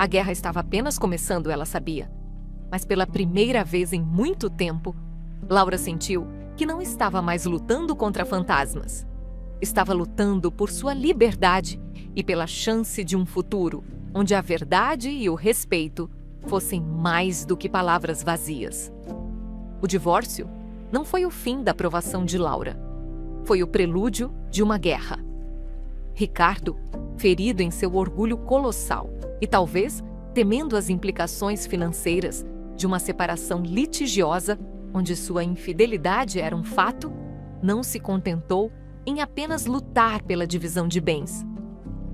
A guerra estava apenas começando, ela sabia. Mas pela primeira vez em muito tempo, Laura sentiu que não estava mais lutando contra fantasmas. Estava lutando por sua liberdade e pela chance de um futuro onde a verdade e o respeito fossem mais do que palavras vazias. O divórcio não foi o fim da provação de Laura. Foi o prelúdio de uma guerra. Ricardo, ferido em seu orgulho colossal e talvez temendo as implicações financeiras de uma separação litigiosa onde sua infidelidade era um fato, não se contentou em apenas lutar pela divisão de bens.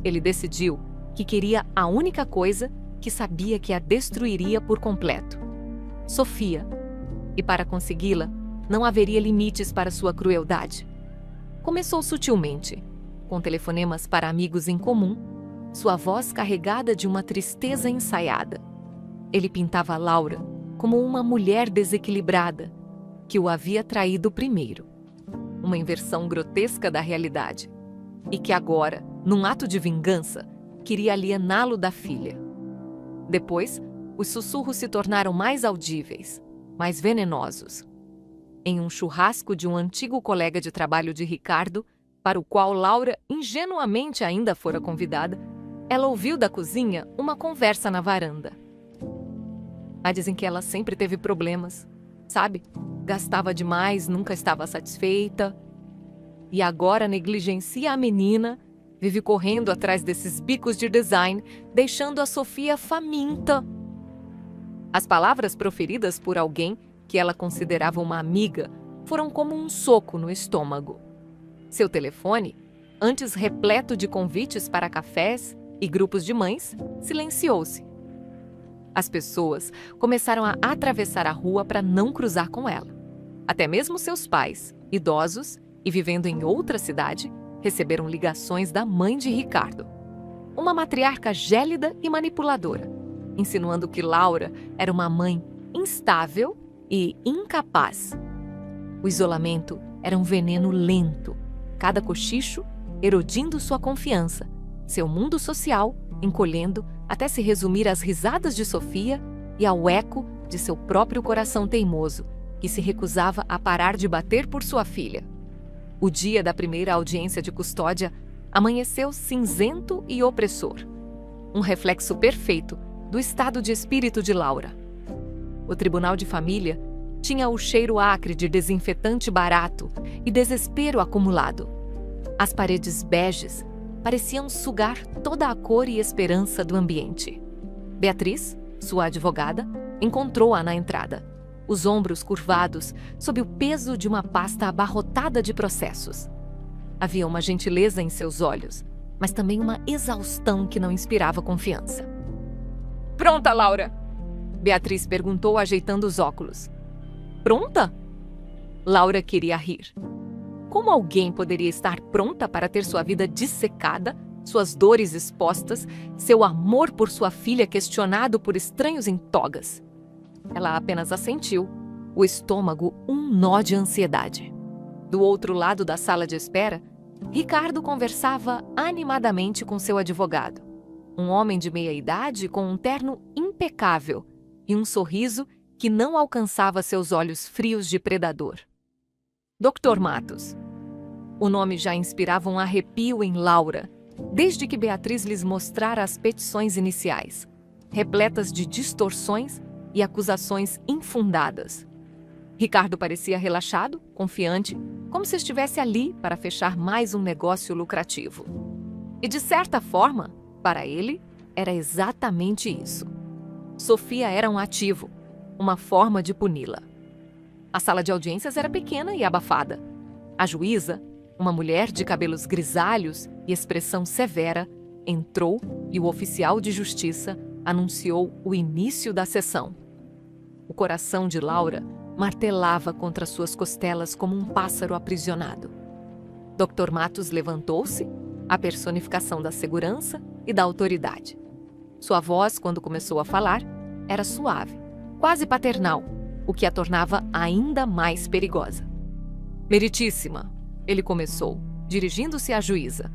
Ele decidiu que queria a única coisa que sabia que a destruiria por completo: Sofia. E para consegui-la, não haveria limites para sua crueldade. Começou sutilmente, com telefonemas para amigos em comum, sua voz carregada de uma tristeza ensaiada. Ele pintava Laura como uma mulher desequilibrada, que o havia traído primeiro. Uma inversão grotesca da realidade. E que agora, num ato de vingança, queria aliená-lo da filha. Depois, os sussurros se tornaram mais audíveis, mais venenosos. Em um churrasco de um antigo colega de trabalho de Ricardo, para o qual Laura ingenuamente ainda fora convidada, ela ouviu da cozinha uma conversa na varanda. Dizem que ela sempre teve problemas, sabe? Gastava demais, nunca estava satisfeita. E agora negligencia a menina, vive correndo atrás desses bicos de design, deixando a Sofia faminta. As palavras proferidas por alguém que ela considerava uma amiga foram como um soco no estômago. Seu telefone, antes repleto de convites para cafés e grupos de mães, silenciou-se. As pessoas começaram a atravessar a rua para não cruzar com ela. Até mesmo seus pais, idosos e vivendo em outra cidade, receberam ligações da mãe de Ricardo. Uma matriarca gélida e manipuladora, insinuando que Laura era uma mãe instável e incapaz. O isolamento era um veneno lento, cada cochicho erodindo sua confiança, seu mundo social encolhendo até se resumir às risadas de Sofia e ao eco de seu próprio coração teimoso, que se recusava a parar de bater por sua filha. O dia da primeira audiência de custódia amanheceu cinzento e opressor, um reflexo perfeito do estado de espírito de Laura. O tribunal de família tinha o cheiro acre de desinfetante barato e desespero acumulado. As paredes beges pareciam sugar toda a cor e esperança do ambiente. Beatriz, sua advogada, encontrou-a na entrada, os ombros curvados sob o peso de uma pasta abarrotada de processos. Havia uma gentileza em seus olhos, mas também uma exaustão que não inspirava confiança. "Pronta, Laura?" Beatriz perguntou, ajeitando os óculos. "Pronta?" Laura queria rir. Como alguém poderia estar pronta para ter sua vida dissecada, suas dores expostas, seu amor por sua filha questionado por estranhos em togas? Ela apenas assentiu, o estômago um nó de ansiedade. Do outro lado da sala de espera, Ricardo conversava animadamente com seu advogado. Um homem de meia idade com um terno impecável e um sorriso que não alcançava seus olhos frios de predador. Dr. Matos. O nome já inspirava um arrepio em Laura, desde que Beatriz lhes mostrara as petições iniciais, repletas de distorções e acusações infundadas. Ricardo parecia relaxado, confiante, como se estivesse ali para fechar mais um negócio lucrativo. E, de certa forma, para ele, era exatamente isso. Sofia era um ativo, uma forma de puni-la. A sala de audiências era pequena e abafada. A juíza, uma mulher de cabelos grisalhos e expressão severa, entrou e o oficial de justiça anunciou o início da sessão. O coração de Laura martelava contra suas costelas como um pássaro aprisionado. Dr. Matos levantou-se, a personificação da segurança e da autoridade. Sua voz, quando começou a falar, era suave, quase paternal, o que a tornava ainda mais perigosa. "Meritíssima", ele começou, dirigindo-se à juíza.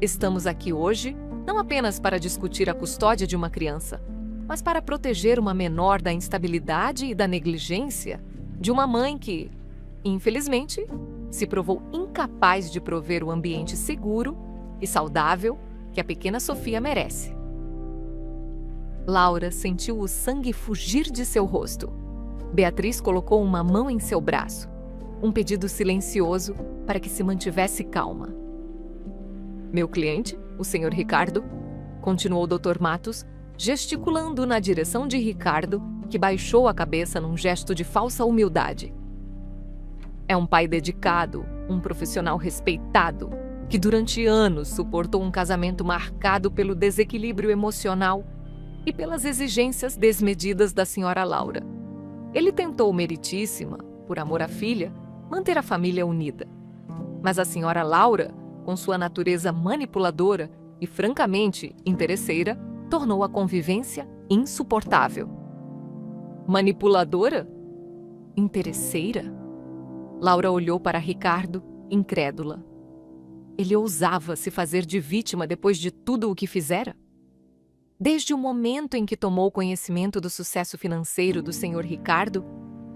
"Estamos aqui hoje não apenas para discutir a custódia de uma criança, mas para proteger uma menor da instabilidade e da negligência de uma mãe que, infelizmente, se provou incapaz de prover o ambiente seguro e saudável que a pequena Sofia merece. Laura sentiu o sangue fugir de seu rosto. Beatriz colocou uma mão em seu braço, um pedido silencioso para que se mantivesse calma. Meu cliente, o Sr. Ricardo, continuou o Dr. Matos, gesticulando na direção de Ricardo, que baixou a cabeça num gesto de falsa humildade. É um pai dedicado, um profissional respeitado, que durante anos suportou um casamento marcado pelo desequilíbrio emocional e pelas exigências desmedidas da senhora Laura. Ele tentou, meritíssima, por amor à filha, manter a família unida. Mas a senhora Laura, com sua natureza manipuladora e francamente interesseira, tornou a convivência insuportável. Manipuladora? Interesseira? Laura olhou para Ricardo, incrédula. Ele ousava se fazer de vítima depois de tudo o que fizera? Desde o momento em que tomou conhecimento do sucesso financeiro do Sr. Ricardo,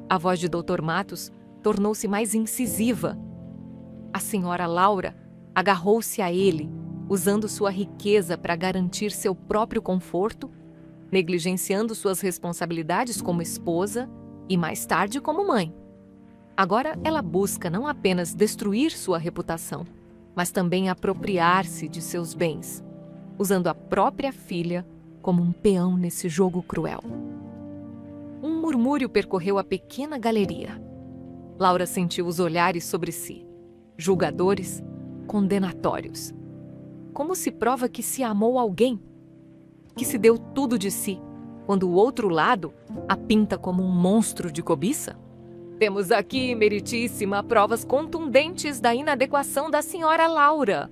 a voz de Dr. Matos tornou-se mais incisiva. A senhora Laura agarrou-se a ele, usando sua riqueza para garantir seu próprio conforto, negligenciando suas responsabilidades como esposa e, mais tarde, como mãe. Agora ela busca não apenas destruir sua reputação, mas também apropriar-se de seus bens, usando a própria filha como um peão nesse jogo cruel. Um murmúrio percorreu a pequena galeria. Laura sentiu os olhares sobre si, julgadores, condenatórios. Como se prova que se amou alguém, que se deu tudo de si, quando o outro lado a pinta como um monstro de cobiça? Temos aqui, meritíssima, provas contundentes da inadequação da senhora Laura.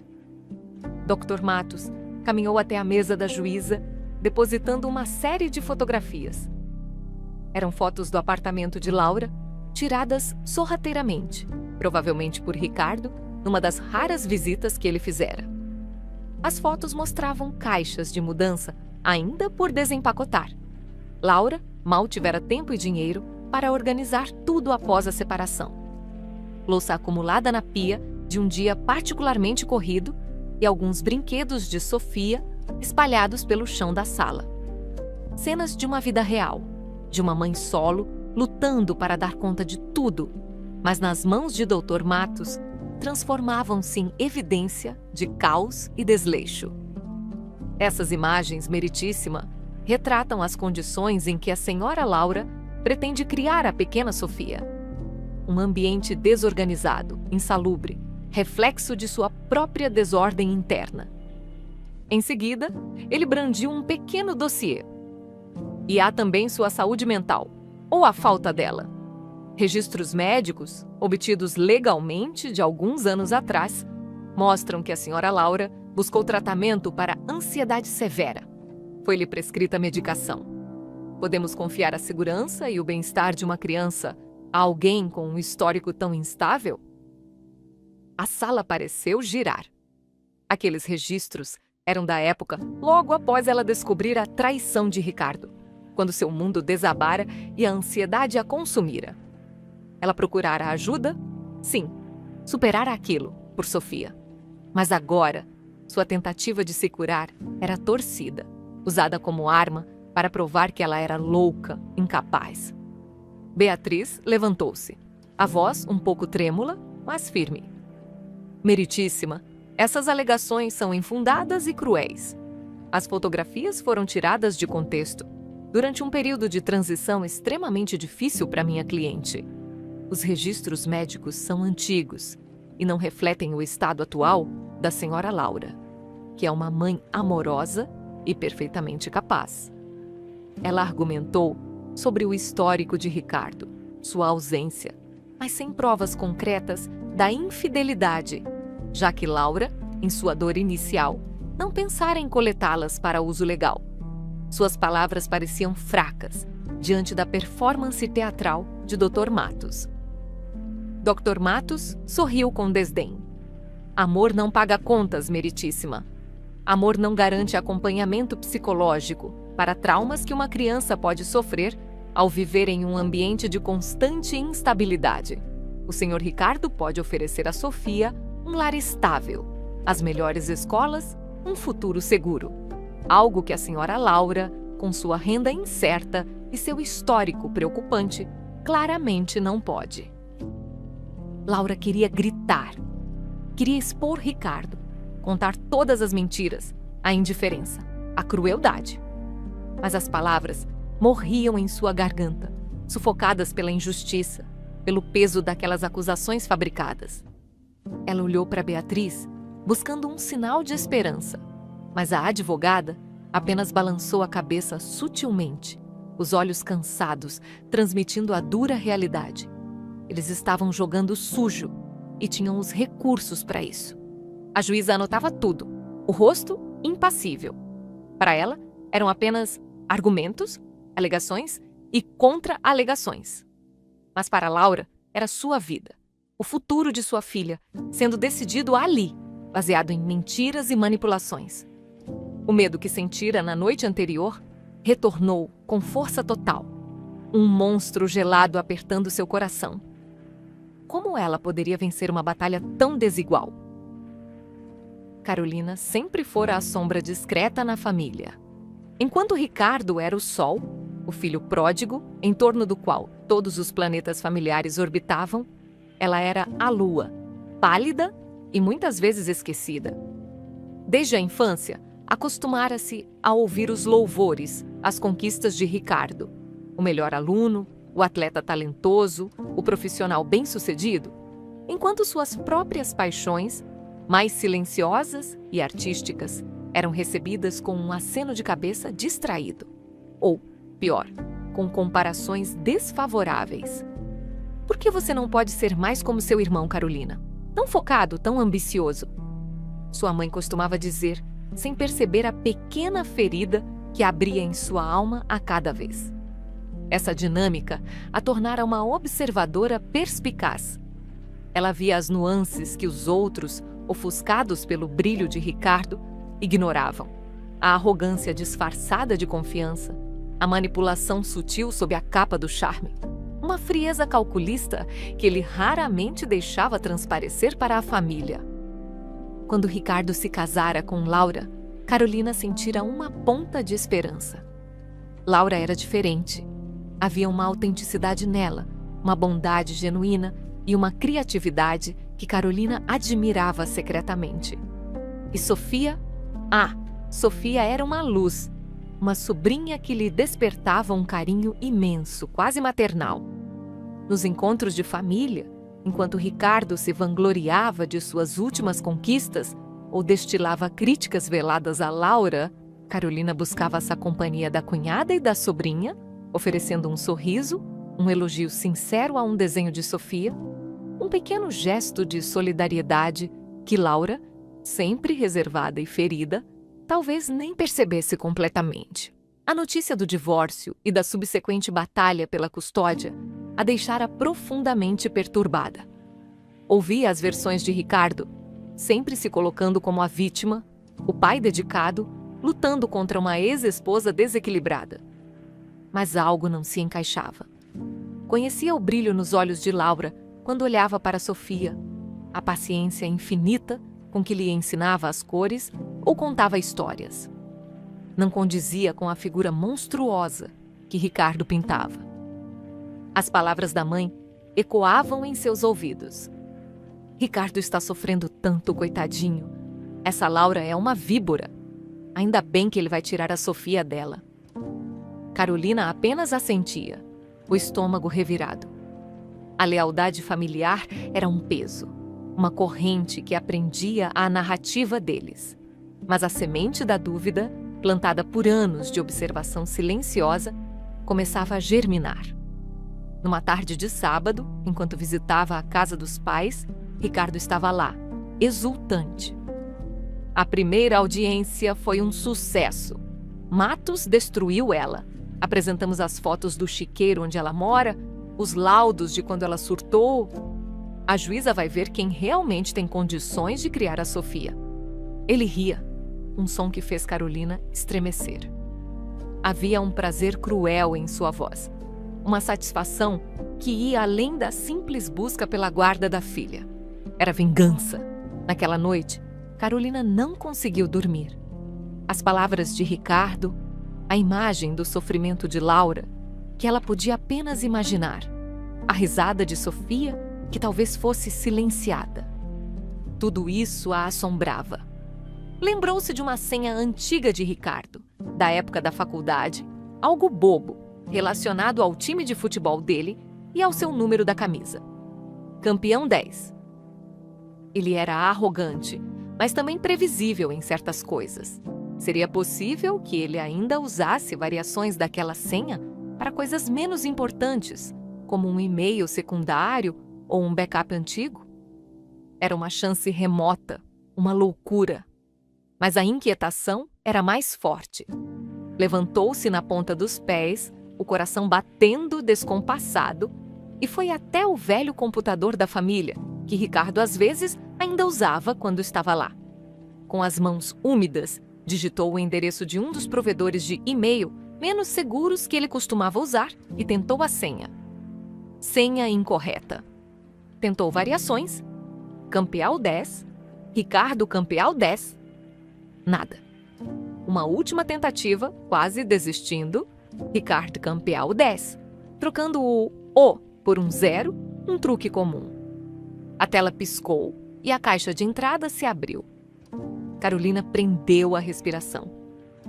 Dr. Matos caminhou até a mesa da juíza, depositando uma série de fotografias. Eram fotos do apartamento de Laura, tiradas sorrateiramente, provavelmente por Ricardo, numa das raras visitas que ele fizera. As fotos mostravam caixas de mudança ainda por desempacotar. Laura mal tivera tempo e dinheiro para organizar tudo após a separação. Louça acumulada na pia de um dia particularmente corrido e alguns brinquedos de Sofia espalhados pelo chão da sala. Cenas de uma vida real, de uma mãe solo lutando para dar conta de tudo, mas nas mãos de Dr. Matos transformavam-se em evidência de caos e desleixo. Essas imagens, meritíssima, retratam as condições em que a senhora Laura pretende criar a pequena Sofia. Um ambiente desorganizado, insalubre, reflexo de sua própria desordem interna. Em seguida, ele brandiu um pequeno dossiê. E há também sua saúde mental, ou a falta dela. Registros médicos, obtidos legalmente de alguns anos atrás, mostram que a senhora Laura buscou tratamento para ansiedade severa. Foi-lhe prescrita medicação. Podemos confiar a segurança e o bem-estar de uma criança a alguém com um histórico tão instável? A sala pareceu girar. Aqueles registros eram da época logo após ela descobrir a traição de Ricardo, quando seu mundo desabara e a ansiedade a consumira. Ela procurara ajuda? Sim, superara aquilo, por Sofia. Mas agora, sua tentativa de se curar era torcida, usada como arma para provar que ela era louca, incapaz. Beatriz levantou-se, a voz um pouco trêmula, mas firme. Meritíssima, essas alegações são infundadas e cruéis. As fotografias foram tiradas de contexto, durante um período de transição extremamente difícil para minha cliente. Os registros médicos são antigos e não refletem o estado atual da senhora Laura, que é uma mãe amorosa e perfeitamente capaz. Ela argumentou sobre o histórico de Ricardo, sua ausência, mas sem provas concretas da infidelidade, já que Laura, em sua dor inicial, não pensara em coletá-las para uso legal. Suas palavras pareciam fracas diante da performance teatral de Dr. Matos. Dr. Matos sorriu com desdém. Amor não paga contas, meritíssima. Amor não garante acompanhamento psicológico para traumas que uma criança pode sofrer ao viver em um ambiente de constante instabilidade. O Sr. Ricardo pode oferecer a Sofia um lar estável, as melhores escolas, um futuro seguro. Algo que a Sra. Laura, com sua renda incerta e seu histórico preocupante, claramente não pode. Laura queria gritar. Queria expor Ricardo, contar todas as mentiras, a indiferença, a crueldade. Mas as palavras morriam em sua garganta, sufocadas pela injustiça, pelo peso daquelas acusações fabricadas. Ela olhou para Beatriz, buscando um sinal de esperança, mas a advogada apenas balançou a cabeça sutilmente, os olhos cansados, transmitindo a dura realidade. Eles estavam jogando sujo e tinham os recursos para isso. A juíza anotava tudo, o rosto impassível. Para ela, eram apenas argumentos, alegações e contra-alegações. Mas para Laura, era sua vida, o futuro de sua filha, sendo decidido ali, baseado em mentiras e manipulações. O medo que sentira na noite anterior retornou com força total, um monstro gelado apertando seu coração. Como ela poderia vencer uma batalha tão desigual? Carolina sempre fora a sombra discreta na família. Enquanto Ricardo era o sol, o filho pródigo, em torno do qual todos os planetas familiares orbitavam, ela era a lua, pálida e muitas vezes esquecida. Desde a infância, acostumara-se a ouvir os louvores, as conquistas de Ricardo, o melhor aluno, o atleta talentoso, o profissional bem-sucedido, enquanto suas próprias paixões, mais silenciosas e artísticas, eram recebidas com um aceno de cabeça distraído. Ou, pior, com comparações desfavoráveis. Por que você não pode ser mais como seu irmão, Carolina? Tão focado, tão ambicioso. Sua mãe costumava dizer, sem perceber a pequena ferida que abria em sua alma a cada vez. Essa dinâmica a tornara uma observadora perspicaz. Ela via as nuances que os outros, ofuscados pelo brilho de Ricardo, ignoravam. A arrogância disfarçada de confiança, a manipulação sutil sob a capa do charme, uma frieza calculista que ele raramente deixava transparecer para a família. Quando Ricardo se casara com Laura, Carolina sentira uma ponta de esperança. Laura era diferente. Havia uma autenticidade nela, uma bondade genuína e uma criatividade que Carolina admirava secretamente. E Sofia? Sofia era uma luz, uma sobrinha que lhe despertava um carinho imenso, quase maternal. Nos encontros de família, enquanto Ricardo se vangloriava de suas últimas conquistas ou destilava críticas veladas a Laura, Carolina buscava essa companhia da cunhada e da sobrinha, oferecendo um sorriso, um elogio sincero a um desenho de Sofia, um pequeno gesto de solidariedade que Laura, sempre reservada e ferida, talvez nem percebesse completamente. A notícia do divórcio e da subsequente batalha pela custódia a deixara profundamente perturbada. Ouvia as versões de Ricardo, sempre se colocando como a vítima, o pai dedicado, lutando contra uma ex-esposa desequilibrada. Mas algo não se encaixava. Conhecia o brilho nos olhos de Laura quando olhava para Sofia, a paciência infinita com que lhe ensinava as cores ou contava histórias. Não condizia com a figura monstruosa que Ricardo pintava. As palavras da mãe ecoavam em seus ouvidos. Ricardo está sofrendo tanto, coitadinho. Essa Laura é uma víbora. Ainda bem que ele vai tirar a Sofia dela. Carolina apenas assentia, o estômago revirado. A lealdade familiar era um peso, uma corrente que aprendia a narrativa deles. Mas a semente da dúvida, plantada por anos de observação silenciosa, começava a germinar. Numa tarde de sábado, enquanto visitava a casa dos pais, Ricardo estava lá, exultante. A primeira audiência foi um sucesso. Matos destruiu ela. Apresentamos as fotos do chiqueiro onde ela mora, os laudos de quando ela surtou. A juíza vai ver quem realmente tem condições de criar a Sofia. Ele ria. um som que fez Carolina estremecer. Havia um prazer cruel em sua voz, uma satisfação que ia além da simples busca pela guarda da filha. Era vingança. Naquela noite, Carolina não conseguiu dormir. As palavras de Ricardo, a imagem do sofrimento de Laura, que ela podia apenas imaginar, a risada de Sofia, que talvez fosse silenciada. Tudo isso a assombrava. Lembrou-se de uma senha antiga de Ricardo, da época da faculdade, algo bobo, relacionado ao time de futebol dele e ao seu número da camisa. Campeão 10. Ele era arrogante, mas também previsível em certas coisas. Seria possível que ele ainda usasse variações daquela senha para coisas menos importantes, como um e-mail secundário ou um backup antigo? Era uma chance remota, uma loucura. Mas a inquietação era mais forte. Levantou-se na ponta dos pés, o coração batendo descompassado, e foi até o velho computador da família, que Ricardo às vezes ainda usava quando estava lá. Com as mãos úmidas, digitou o endereço de um dos provedores de e-mail menos seguros que ele costumava usar e tentou a senha. Senha incorreta. Tentou variações. Campeal 10. Ricardo Campeal 10. Nada. Uma última tentativa, quase desistindo. Ricardo Campeal 10. Trocando o O por um 0, um truque comum. A tela piscou e a caixa de entrada se abriu. Carolina prendeu a respiração.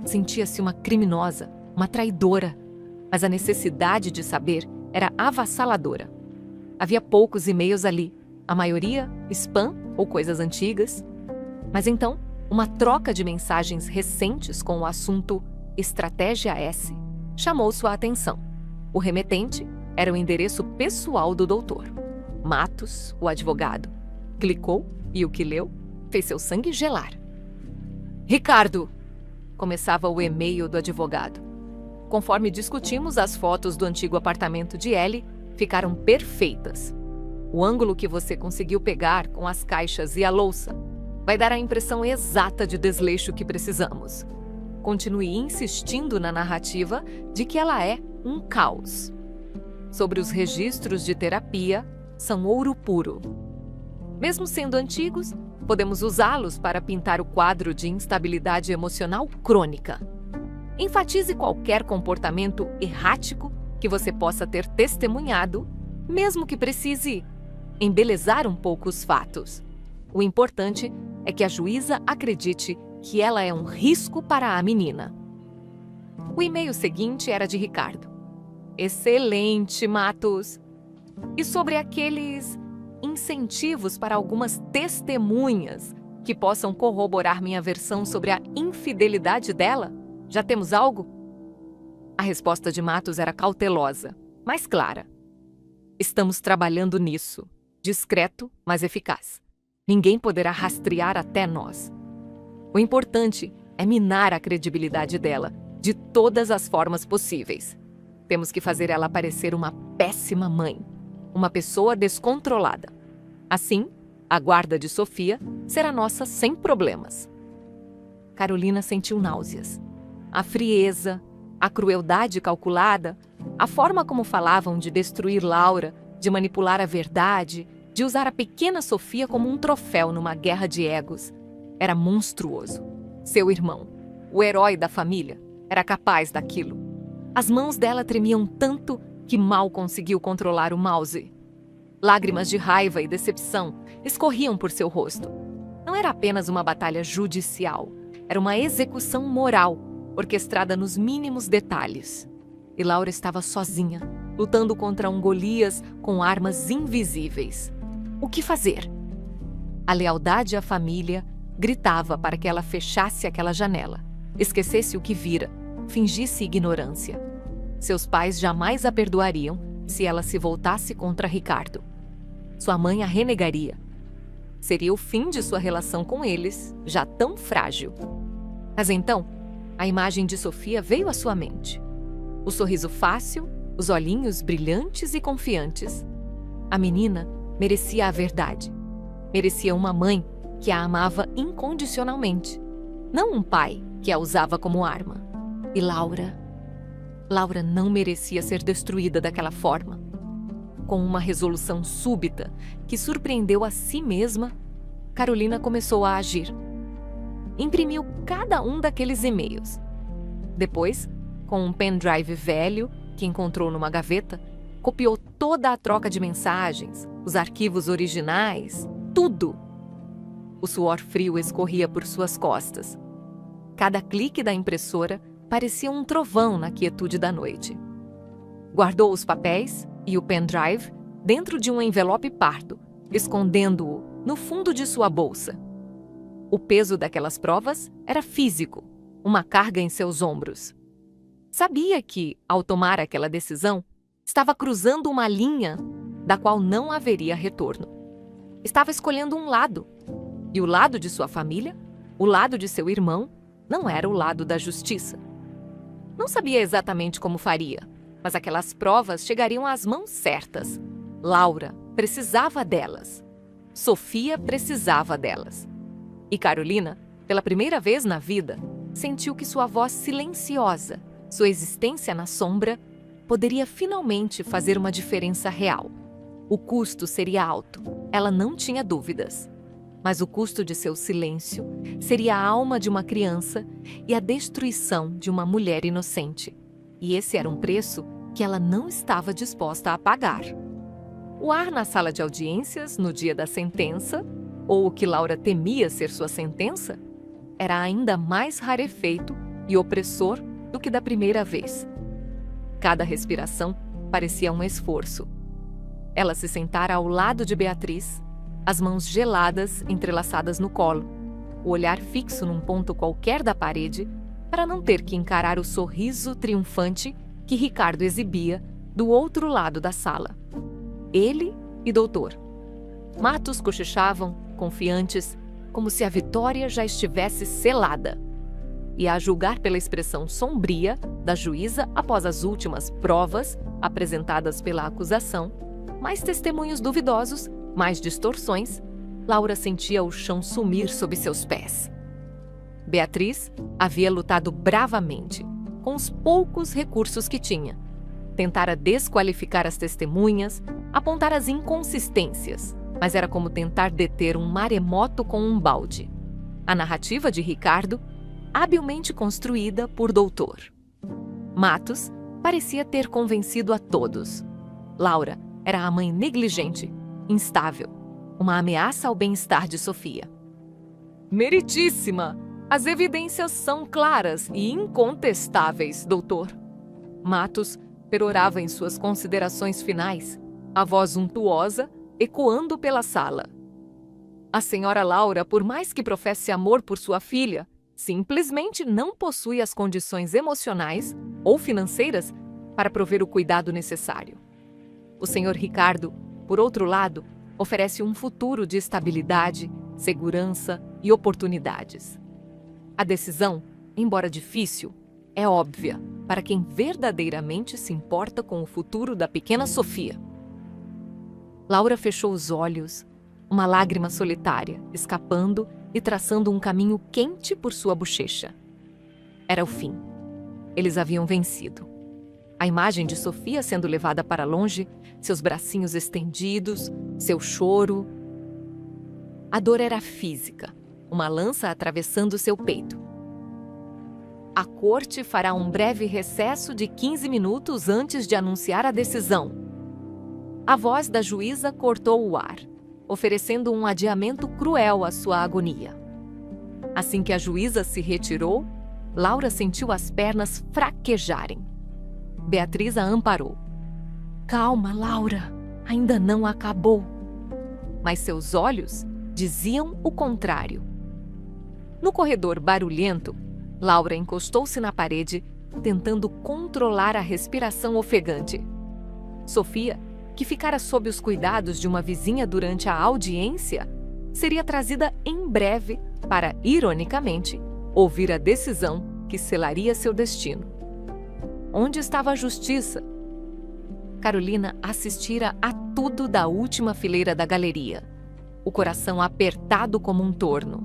Sentia-se uma criminosa, uma traidora, mas a necessidade de saber era avassaladora. Havia poucos e-mails ali, a maioria spam ou coisas antigas. Mas então, uma troca de mensagens recentes com o assunto Estratégia S chamou sua atenção. O remetente era o endereço pessoal do doutor. Matos, o advogado. Clicou e o que leu fez seu sangue gelar. Ricardo! Começava o e-mail do advogado. Conforme discutimos, as fotos do antigo apartamento de Ellie ficaram perfeitas. O ângulo que você conseguiu pegar com as caixas e a louça vai dar a impressão exata de desleixo que precisamos. Continue insistindo na narrativa de que ela é um caos. Sobre os registros de terapia, são ouro puro. Mesmo sendo antigos, podemos usá-los para pintar o quadro de instabilidade emocional crônica. Enfatize qualquer comportamento errático que você possa ter testemunhado, mesmo que precise embelezar um pouco os fatos. O importante é que a juíza acredite que ela é um risco para a menina. O e-mail seguinte era de Ricardo. Excelente, Matos! E sobre aqueles incentivos para algumas testemunhas que possam corroborar minha versão sobre a infidelidade dela? Já temos algo? A resposta de Matos era cautelosa, mas clara. Estamos trabalhando nisso. Discreto, mas eficaz. Ninguém poderá rastrear até nós. O importante é minar a credibilidade dela, de todas as formas possíveis. Temos que fazer ela parecer uma péssima mãe, uma pessoa descontrolada. Assim, a guarda de Sofia será nossa sem problemas. Carolina sentiu náuseas. A frieza, a crueldade calculada, a forma como falavam de destruir Laura, de manipular a verdade, de usar a pequena Sofia como um troféu numa guerra de egos, era monstruoso. Seu irmão, o herói da família, era capaz daquilo. As mãos dela tremiam tanto que mal conseguiu controlar o mouse. Lágrimas de raiva e decepção escorriam por seu rosto. Não era apenas uma batalha judicial, era uma execução moral, orquestrada nos mínimos detalhes. E Laura estava sozinha, lutando contra um Golias com armas invisíveis. O que fazer? A lealdade à família gritava para que ela fechasse aquela janela, esquecesse o que vira, fingisse ignorância. Seus pais jamais a perdoariam se ela se voltasse contra Ricardo. Sua mãe a renegaria. Seria o fim de sua relação com eles, já tão frágil. Mas então, a imagem de Sofia veio à sua mente. O sorriso fácil, os olhinhos brilhantes e confiantes. A menina merecia a verdade. Merecia uma mãe que a amava incondicionalmente. não um pai que a usava como arma. E Laura não merecia ser destruída daquela forma. Com uma resolução súbita que surpreendeu a si mesma, Carolina começou a agir. Imprimiu cada um daqueles e-mails. Depois, com um pendrive velho que encontrou numa gaveta, copiou toda a troca de mensagens, os arquivos originais, tudo. O suor frio escorria por suas costas. Cada clique da impressora parecia um trovão na quietude da noite. Guardou os papéis e o pendrive dentro de um envelope pardo, escondendo-o no fundo de sua bolsa. O peso daquelas provas era físico, uma carga em seus ombros. Sabia que, ao tomar aquela decisão, estava cruzando uma linha da qual não haveria retorno. Estava escolhendo um lado, e o lado de sua família, o lado de seu irmão, não era o lado da justiça. Não sabia exatamente como faria, mas aquelas provas chegariam às mãos certas. Laura precisava delas. Sofia precisava delas. E Carolina, pela primeira vez na vida, sentiu que sua voz silenciosa, sua existência na sombra, poderia finalmente fazer uma diferença real. O custo seria alto, ela não tinha dúvidas. Mas o custo de seu silêncio seria a alma de uma criança e a destruição de uma mulher inocente. E esse era um preço que ela não estava disposta a pagar. O ar na sala de audiências, no dia da sentença, ou o que Laura temia ser sua sentença, era ainda mais rarefeito e opressor do que da primeira vez. Cada respiração parecia um esforço. Ela se sentara ao lado de Beatriz, as mãos geladas entrelaçadas no colo, o olhar fixo num ponto qualquer da parede, para não ter que encarar o sorriso triunfante que Ricardo exibia do outro lado da sala. Ele e Doutor. Matos cochichavam, confiantes, como se a vitória já estivesse selada. E a julgar pela expressão sombria da juíza após as últimas provas apresentadas pela acusação, mais testemunhos duvidosos, mais distorções, Laura sentia o chão sumir sob seus pés. Beatriz havia lutado bravamente, com os poucos recursos que tinha. Tentara desqualificar as testemunhas, apontar as inconsistências, mas era como tentar deter um maremoto com um balde. A narrativa de Ricardo, habilmente construída por Doutor. Matos parecia ter convencido a todos. Laura era a mãe negligente, instável, uma ameaça ao bem-estar de Sofia. Meritíssima! As evidências são claras e incontestáveis, doutor. Matos perorava em suas considerações finais, a voz untuosa ecoando pela sala. A senhora Laura, por mais que professe amor por sua filha, simplesmente não possui as condições emocionais ou financeiras para prover o cuidado necessário. O senhor Ricardo, por outro lado, oferece um futuro de estabilidade, segurança e oportunidades. A decisão, embora difícil, é óbvia para quem verdadeiramente se importa com o futuro da pequena Sofia. Laura fechou os olhos, uma lágrima solitária, escapando e traçando um caminho quente por sua bochecha. Era o fim. Eles haviam vencido. A imagem de Sofia sendo levada para longe, seus bracinhos estendidos, seu choro. A dor era física, uma lança atravessando seu peito. A corte fará um breve recesso de 15 minutos antes de anunciar a decisão. A voz da juíza cortou o ar, oferecendo um adiamento cruel à sua agonia. Assim que a juíza se retirou, Laura sentiu as pernas fraquejarem. Beatriz a amparou. Calma, Laura, ainda não acabou. Mas seus olhos diziam o contrário. No corredor barulhento, Laura encostou-se na parede, tentando controlar a respiração ofegante. Sofia, que ficara sob os cuidados de uma vizinha durante a audiência, seria trazida em breve para, ironicamente, ouvir a decisão que selaria seu destino. Onde estava a justiça? Carolina assistira a tudo da última fileira da galeria, o coração apertado como um torno.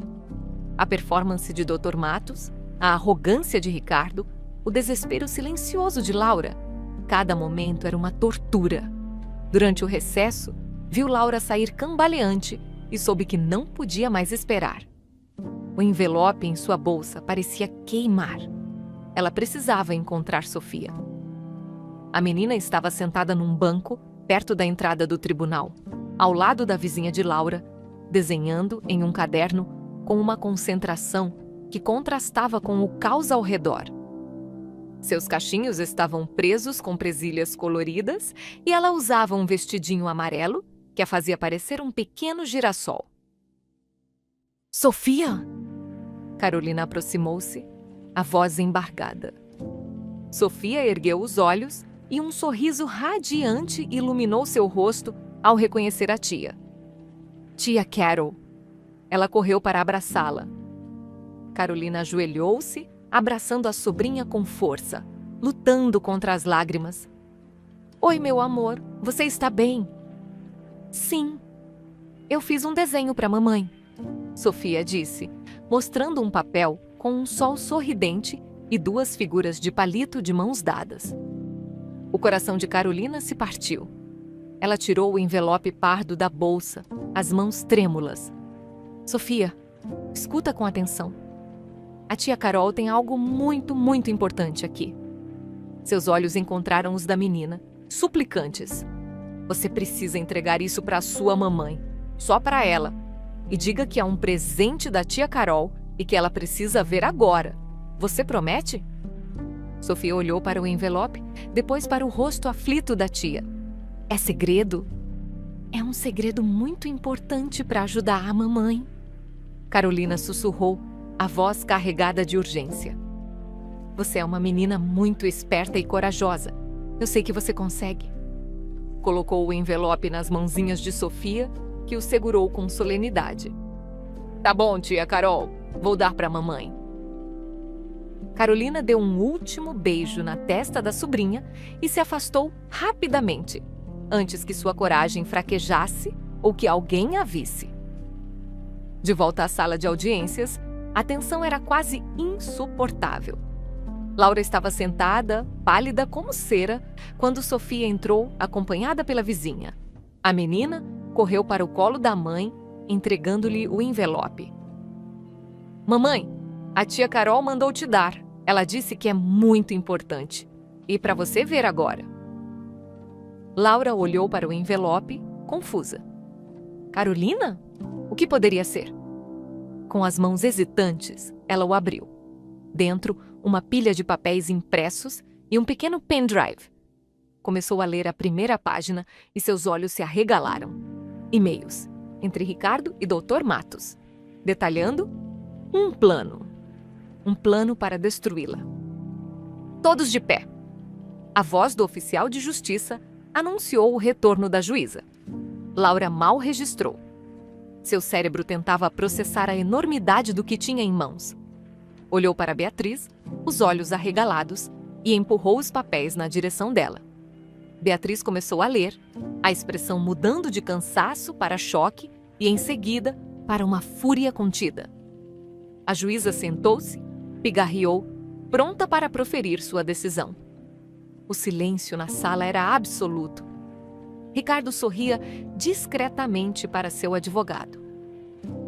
A performance de Dr. Matos, a arrogância de Ricardo, o desespero silencioso de Laura. Cada momento era uma tortura. Durante o recesso, viu Laura sair cambaleante e soube que não podia mais esperar. O envelope em sua bolsa parecia queimar. Ela precisava encontrar Sofia. A menina estava sentada num banco, perto da entrada do tribunal, ao lado da vizinha de Laura, desenhando em um caderno com uma concentração que contrastava com o caos ao redor. Seus cachinhos estavam presos com presilhas coloridas e ela usava um vestidinho amarelo que a fazia parecer um pequeno girassol. Sofia! Carolina aproximou-se, a voz embargada. Sofia ergueu os olhos e um sorriso radiante iluminou seu rosto ao reconhecer a tia. Tia Carol. Ela correu para abraçá-la. Carolina ajoelhou-se, abraçando a sobrinha com força, lutando contra as lágrimas. Oi, meu amor, você está bem? Sim. Eu fiz um desenho para a mamãe, Sofia disse, mostrando um papel com um sol sorridente e duas figuras de palito de mãos dadas. O coração de Carolina se partiu. Ela tirou o envelope pardo da bolsa, as mãos trêmulas. Sofia, escuta com atenção. A tia Carol tem algo muito, muito importante aqui. Seus olhos encontraram os da menina, suplicantes. Você precisa entregar isso para a sua mamãe, só para ela. E diga que é um presente da tia Carol e que ela precisa ver agora. Você promete? Sofia olhou para o envelope, depois para o rosto aflito da tia. É segredo? É um segredo muito importante para ajudar a mamãe. Carolina sussurrou, a voz carregada de urgência. Você é uma menina muito esperta e corajosa. Eu sei que você consegue. Colocou o envelope nas mãozinhas de Sofia, que o segurou com solenidade. Tá bom, tia Carol. Vou dar para a mamãe. Carolina deu um último beijo na testa da sobrinha e se afastou rapidamente, antes que sua coragem fraquejasse ou que alguém a visse. De volta à sala de audiências, a tensão era quase insuportável. Laura estava sentada, pálida como cera, quando Sofia entrou, acompanhada pela vizinha. A menina correu para o colo da mãe, entregando-lhe o envelope. Mamãe, a tia Carol mandou te dar. Ela disse que é muito importante. E para você ver agora. Laura olhou para o envelope, confusa. Carolina? O que poderia ser? Com as mãos hesitantes, ela o abriu. Dentro, uma pilha de papéis impressos e um pequeno pendrive. Começou a ler a primeira página e seus olhos se arregalaram. E-mails, entre Ricardo e Dr. Matos, detalhando um plano. Um plano para destruí-la. Todos de pé. A voz do oficial de justiça anunciou o retorno da juíza. Laura mal registrou. Seu cérebro tentava processar a enormidade do que tinha em mãos. Olhou para Beatriz, os olhos arregalados, e empurrou os papéis na direção dela. Beatriz começou a ler, a expressão mudando de cansaço para choque e, em seguida, para uma fúria contida. A juíza sentou-se, pigarreou, pronta para proferir sua decisão. O silêncio na sala era absoluto. Ricardo sorria discretamente para seu advogado.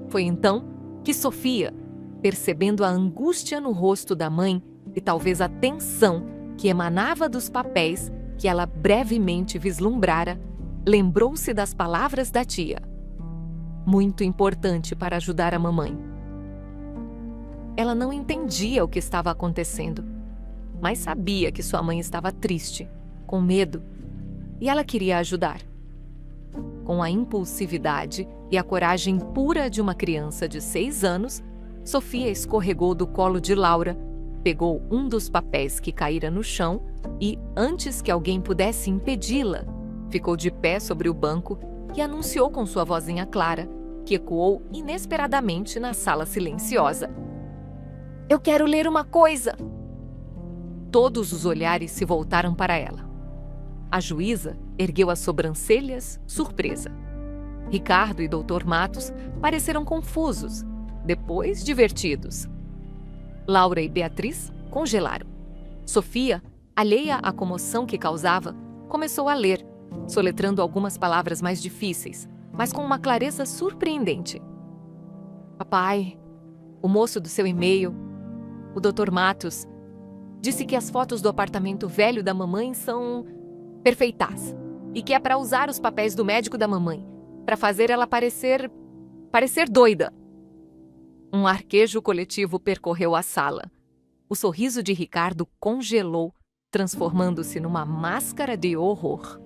Foi então que Sofia, percebendo a angústia no rosto da mãe e talvez a tensão que emanava dos papéis que ela brevemente vislumbrara, lembrou-se das palavras da tia. Muito importante para ajudar a mamãe. Ela não entendia o que estava acontecendo, mas sabia que sua mãe estava triste, com medo, e ela queria ajudar. Com a impulsividade e a coragem pura de uma criança de 6 anos, Sofia escorregou do colo de Laura, pegou um dos papéis que caíra no chão e, antes que alguém pudesse impedi-la, ficou de pé sobre o banco e anunciou com sua vozinha clara, que ecoou inesperadamente na sala silenciosa. Eu quero ler uma coisa! Todos os olhares se voltaram para ela. A juíza ergueu as sobrancelhas, surpresa. Ricardo e Dr. Matos pareceram confusos. depois divertidos. Laura e Beatriz congelaram. Sofia, alheia à comoção que causava, começou a ler, soletrando algumas palavras mais difíceis, mas com uma clareza surpreendente. Papai, o moço do seu e-mail, o Dr. Matos, disse que as fotos do apartamento velho da mamãe são perfeitas e que é para usar os papéis do médico da mamãe, para fazer ela parecer doida. Um arquejo coletivo percorreu a sala. O sorriso de Ricardo congelou, transformando-se numa máscara de horror.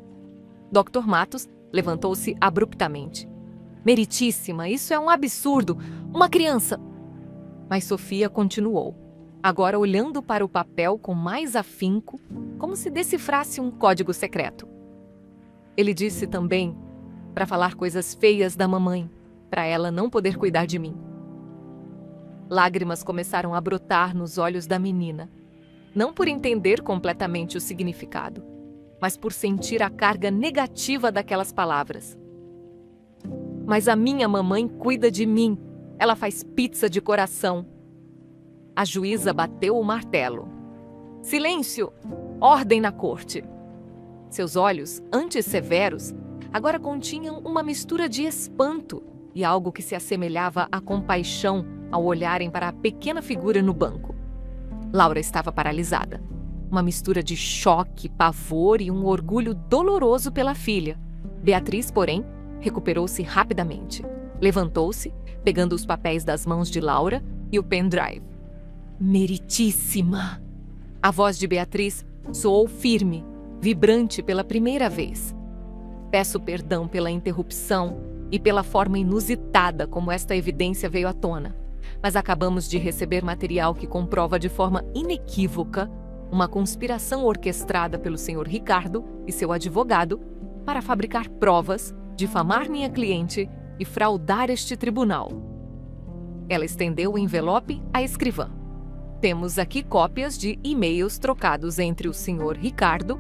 Dr. Matos levantou-se abruptamente. Meritíssima, isso é um absurdo! Uma criança! Mas Sofia continuou, agora olhando para o papel com mais afinco, como se decifrasse um código secreto. Ele disse também para falar coisas feias da mamãe, para ela não poder cuidar de mim. Lágrimas começaram a brotar nos olhos da menina, não por entender completamente o significado, mas por sentir a carga negativa daquelas palavras. Mas a minha mamãe cuida de mim, ela faz pizza de coração. A juíza bateu o martelo. Silêncio! Ordem na corte! Seus olhos, antes severos, agora continham uma mistura de espanto e algo que se assemelhava à compaixão ao olharem para a pequena figura no banco. Laura estava paralisada. Uma mistura de choque, pavor e um orgulho doloroso pela filha. Beatriz, porém, recuperou-se rapidamente. Levantou-se, pegando os papéis das mãos de Laura e o pendrive. Meritíssima! A voz de Beatriz soou firme, vibrante pela primeira vez. Peço perdão pela interrupção e pela forma inusitada como esta evidência veio à tona, mas acabamos de receber material que comprova de forma inequívoca uma conspiração orquestrada pelo Sr. Ricardo e seu advogado para fabricar provas, difamar minha cliente e fraudar este tribunal. Ela estendeu o envelope à escrivã. Temos aqui cópias de e-mails trocados entre o Sr. Ricardo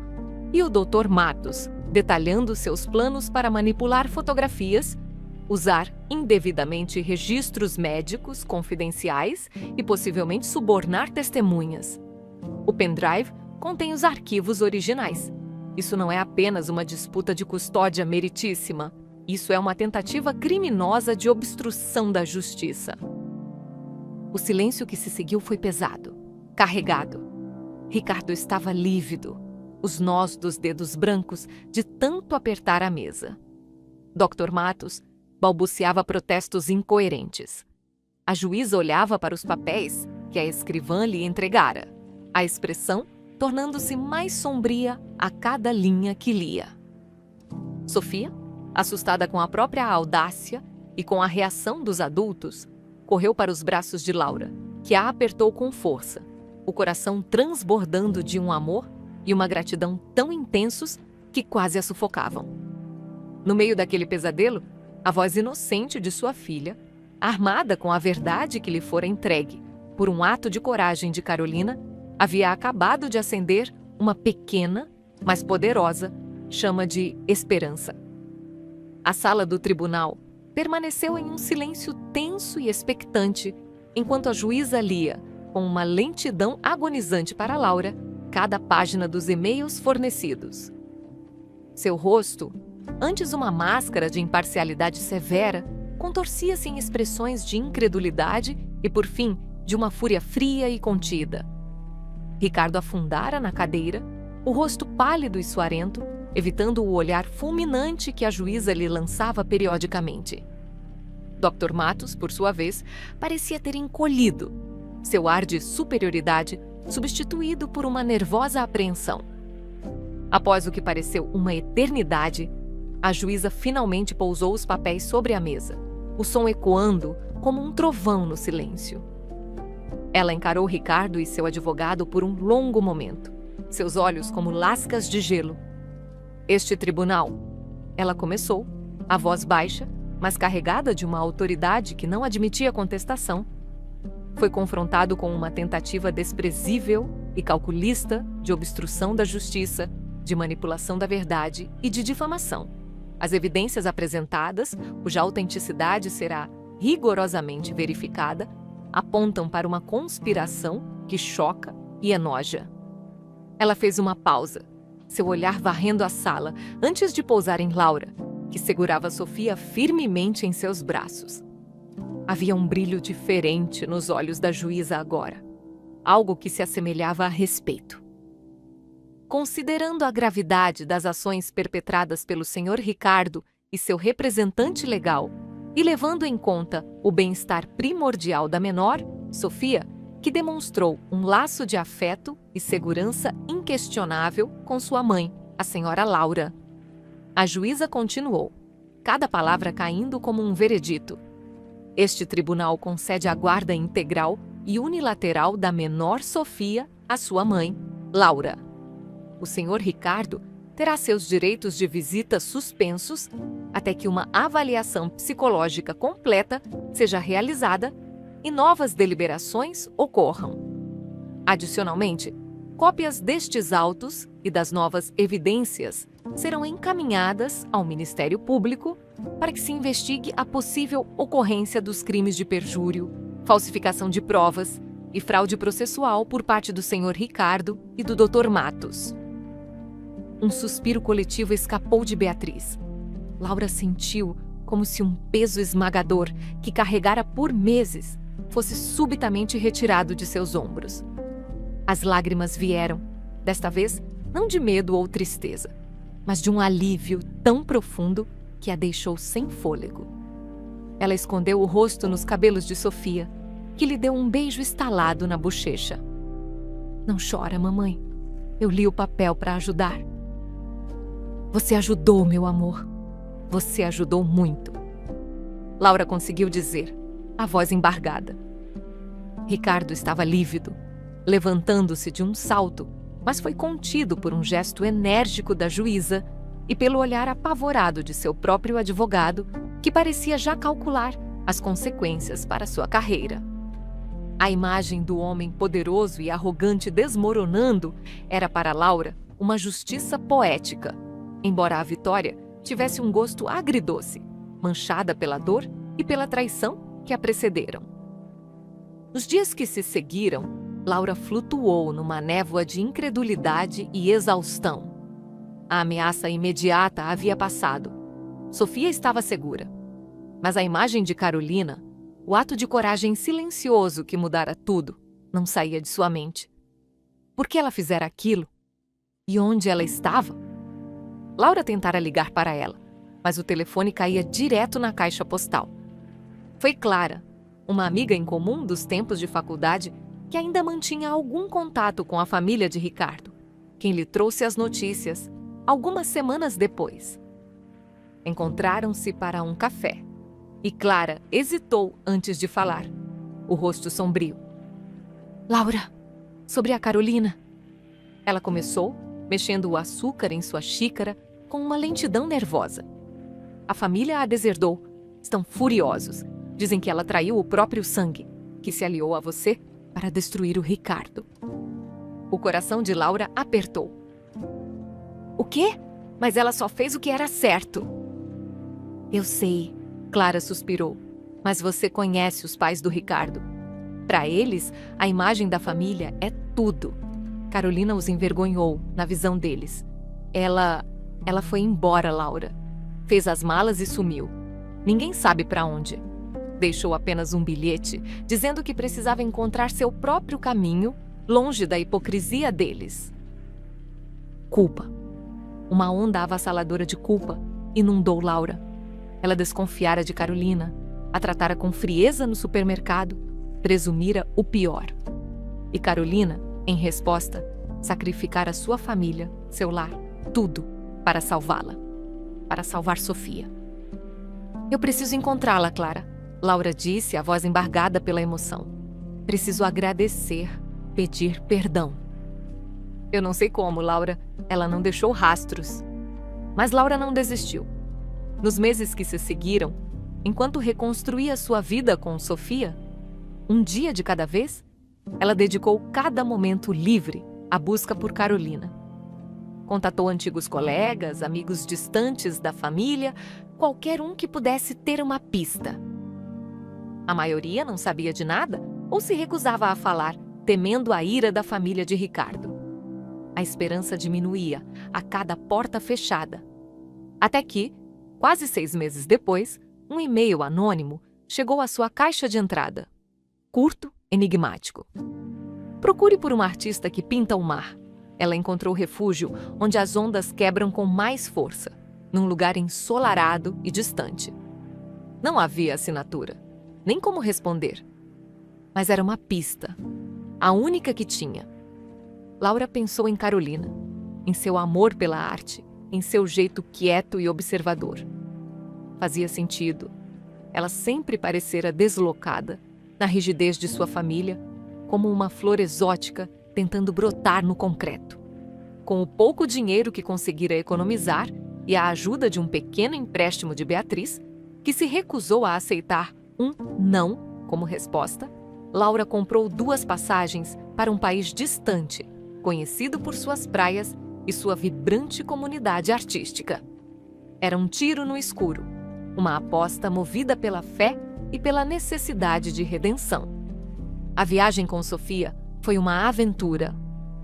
e o Dr. Matos, detalhando seus planos para manipular fotografias, usar indevidamente registros médicos confidenciais e possivelmente subornar testemunhas. O pendrive contém os arquivos originais. Isso não é apenas uma disputa de custódia meritíssima. Isso é uma tentativa criminosa de obstrução da justiça. O silêncio que se seguiu foi pesado, carregado. Ricardo estava lívido, os nós dos dedos brancos de tanto apertar a mesa. Dr. Matos balbuciava protestos incoerentes. A juíza olhava para os papéis que a escrivã lhe entregara, a expressão tornando-se mais sombria a cada linha que lia. Sofia, assustada com a própria audácia e com a reação dos adultos, correu para os braços de Laura, que a apertou com força, o coração transbordando de um amor e uma gratidão tão intensos que quase a sufocavam. No meio daquele pesadelo, a voz inocente de sua filha, armada com a verdade que lhe fora entregue por um ato de coragem de Carolina, havia acabado de acender uma pequena, mas poderosa, chama de esperança. A sala do tribunal permaneceu em um silêncio tenso e expectante, enquanto a juíza lia, com uma lentidão agonizante para Laura, cada página dos e-mails fornecidos. Seu rosto, antes uma máscara de imparcialidade severa, contorcia-se em expressões de incredulidade e, por fim, de uma fúria fria e contida. Ricardo afundara na cadeira, o rosto pálido e suarento, evitando o olhar fulminante que a juíza lhe lançava periodicamente. Dr. Matos, por sua vez, parecia ter encolhido, seu ar de superioridade substituído por uma nervosa apreensão. Após o que pareceu uma eternidade, a juíza finalmente pousou os papéis sobre a mesa, o som ecoando como um trovão no silêncio. Ela encarou Ricardo e seu advogado por um longo momento, seus olhos como lascas de gelo. Este tribunal, ela começou, a voz baixa, mas carregada de uma autoridade que não admitia contestação, foi confrontado com uma tentativa desprezível e calculista de obstrução da justiça, de manipulação da verdade e de difamação. As evidências apresentadas, cuja autenticidade será rigorosamente verificada, apontam para uma conspiração que choca e enoja. Ela fez uma pausa, seu olhar varrendo a sala, antes de pousar em Laura, que segurava Sofia firmemente em seus braços. Havia um brilho diferente nos olhos da juíza agora, algo que se assemelhava a respeito. Considerando a gravidade das ações perpetradas pelo Sr. Ricardo e seu representante legal, e levando em conta o bem-estar primordial da menor, Sofia, que demonstrou um laço de afeto e segurança inquestionável com sua mãe, a senhora Laura. A juíza continuou, cada palavra caindo como um veredito. Este tribunal concede a guarda integral e unilateral da menor Sofia à sua mãe, Laura. O senhor Ricardo terá seus direitos de visita suspensos até que uma avaliação psicológica completa seja realizada e novas deliberações ocorram. Adicionalmente, cópias destes autos e das novas evidências serão encaminhadas ao Ministério Público para que se investigue a possível ocorrência dos crimes de perjúrio, falsificação de provas e fraude processual por parte do senhor Ricardo e do Dr. Matos. Um suspiro coletivo escapou de Beatriz. Laura sentiu como se um peso esmagador que carregara por meses fosse subitamente retirado de seus ombros. As lágrimas vieram, desta vez não de medo ou tristeza, mas de um alívio tão profundo que a deixou sem fôlego. Ela escondeu o rosto nos cabelos de Sofia, que lhe deu um beijo estalado na bochecha. Não chora, mamãe. Eu li o papel para ajudar. Você ajudou, meu amor. Você ajudou muito. Laura conseguiu dizer, a voz embargada. Ricardo estava lívido, levantando-se de um salto, mas foi contido por um gesto enérgico da juíza e pelo olhar apavorado de seu próprio advogado, que parecia já calcular as consequências para sua carreira. A imagem do homem poderoso e arrogante desmoronando era para Laura uma justiça poética, embora a vitória tivesse um gosto agridoce, manchada pela dor e pela traição que a precederam. Nos dias que se seguiram, Laura flutuou numa névoa de incredulidade e exaustão. A ameaça imediata havia passado. Sofia estava segura. Mas a imagem de Carolina, o ato de coragem silencioso que mudara tudo, não saía de sua mente. Por que ela fizera aquilo? E onde ela estava? Laura tentara ligar para ela, mas o telefone caía direto na caixa postal. Foi Clara, uma amiga em comum dos tempos de faculdade, que ainda mantinha algum contato com a família de Ricardo, quem lhe trouxe as notícias algumas semanas depois. Encontraram-se para um café, e Clara hesitou antes de falar, o rosto sombrio. Laura, sobre a Carolina. Ela começou, mexendo o açúcar em sua xícara com uma lentidão nervosa. A família a deserdou. Estão furiosos. Dizem que ela traiu o próprio sangue, que se aliou a você para destruir o Ricardo. O coração de Laura apertou. O quê? Mas ela só fez o que era certo. Eu sei, Clara suspirou, mas você conhece os pais do Ricardo. Para eles, a imagem da família é tudo. Carolina os envergonhou na visão deles. Ela foi embora, Laura. Fez as malas e sumiu. Ninguém sabe para onde. Deixou apenas um bilhete dizendo que precisava encontrar seu próprio caminho, longe da hipocrisia deles. Culpa. Uma onda avassaladora de culpa inundou Laura. Ela desconfiara de Carolina, a tratara com frieza no supermercado, presumira o pior. E Carolina, em resposta, sacrificara sua família, seu lar, tudo para salvá-la, para salvar Sofia. Eu preciso encontrá-la, Clara, Laura disse, a voz embargada pela emoção. Preciso agradecer, pedir perdão. Eu não sei como, Laura, ela não deixou rastros. Mas Laura não desistiu. Nos meses que se seguiram, enquanto reconstruía sua vida com Sofia, um dia de cada vez, ela dedicou cada momento livre à busca por Carolina. Contatou antigos colegas, amigos distantes da família, qualquer um que pudesse ter uma pista. A maioria não sabia de nada ou se recusava a falar, temendo a ira da família de Ricardo. A esperança diminuía a cada porta fechada. Até que, quase 6 meses depois, um e-mail anônimo chegou à sua caixa de entrada. Curto, enigmático. Procure por uma artista que pinta o mar. Ela encontrou refúgio onde as ondas quebram com mais força, num lugar ensolarado e distante. Não havia assinatura, nem como responder. Mas era uma pista, a única que tinha. Laura pensou em Carolina, em seu amor pela arte, em seu jeito quieto e observador. Fazia sentido. Ela sempre parecera deslocada, na rigidez de sua família, como uma flor exótica tentando brotar no concreto. Com o pouco dinheiro que conseguira economizar e a ajuda de um pequeno empréstimo de Beatriz, que se recusou a aceitar um não como resposta, Laura comprou 2 passagens para um país distante, conhecido por suas praias e sua vibrante comunidade artística. Era um tiro no escuro, uma aposta movida pela fé e pela necessidade de redenção. A viagem com Sofia foi uma aventura.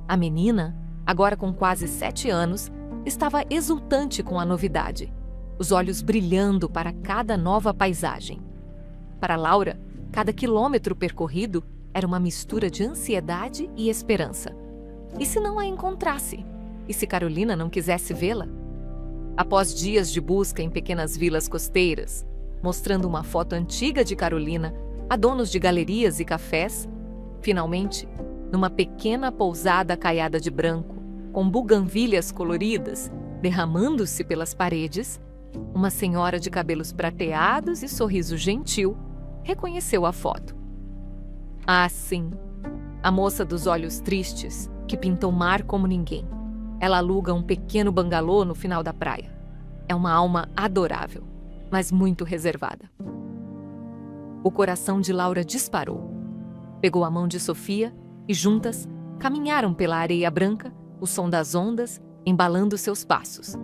A menina, agora com quase 7 anos, estava exultante com a novidade, os olhos brilhando para cada nova paisagem. Para Laura, cada quilômetro percorrido era uma mistura de ansiedade e esperança. E se não a encontrasse? E se Carolina não quisesse vê-la? Após dias de busca em pequenas vilas costeiras, mostrando uma foto antiga de Carolina a donos de galerias e cafés, finalmente, numa pequena pousada caiada de branco, com buganvílias coloridas derramando-se pelas paredes, uma senhora de cabelos prateados e sorriso gentil reconheceu a foto. Ah, sim, a moça dos olhos tristes, que pinta o mar como ninguém. Ela aluga um pequeno bangalô no final da praia. É uma alma adorável, mas muito reservada. O coração de Laura disparou. Pegou a mão de Sofia e, juntas, caminharam pela areia branca, o som das ondas, embalando seus passos.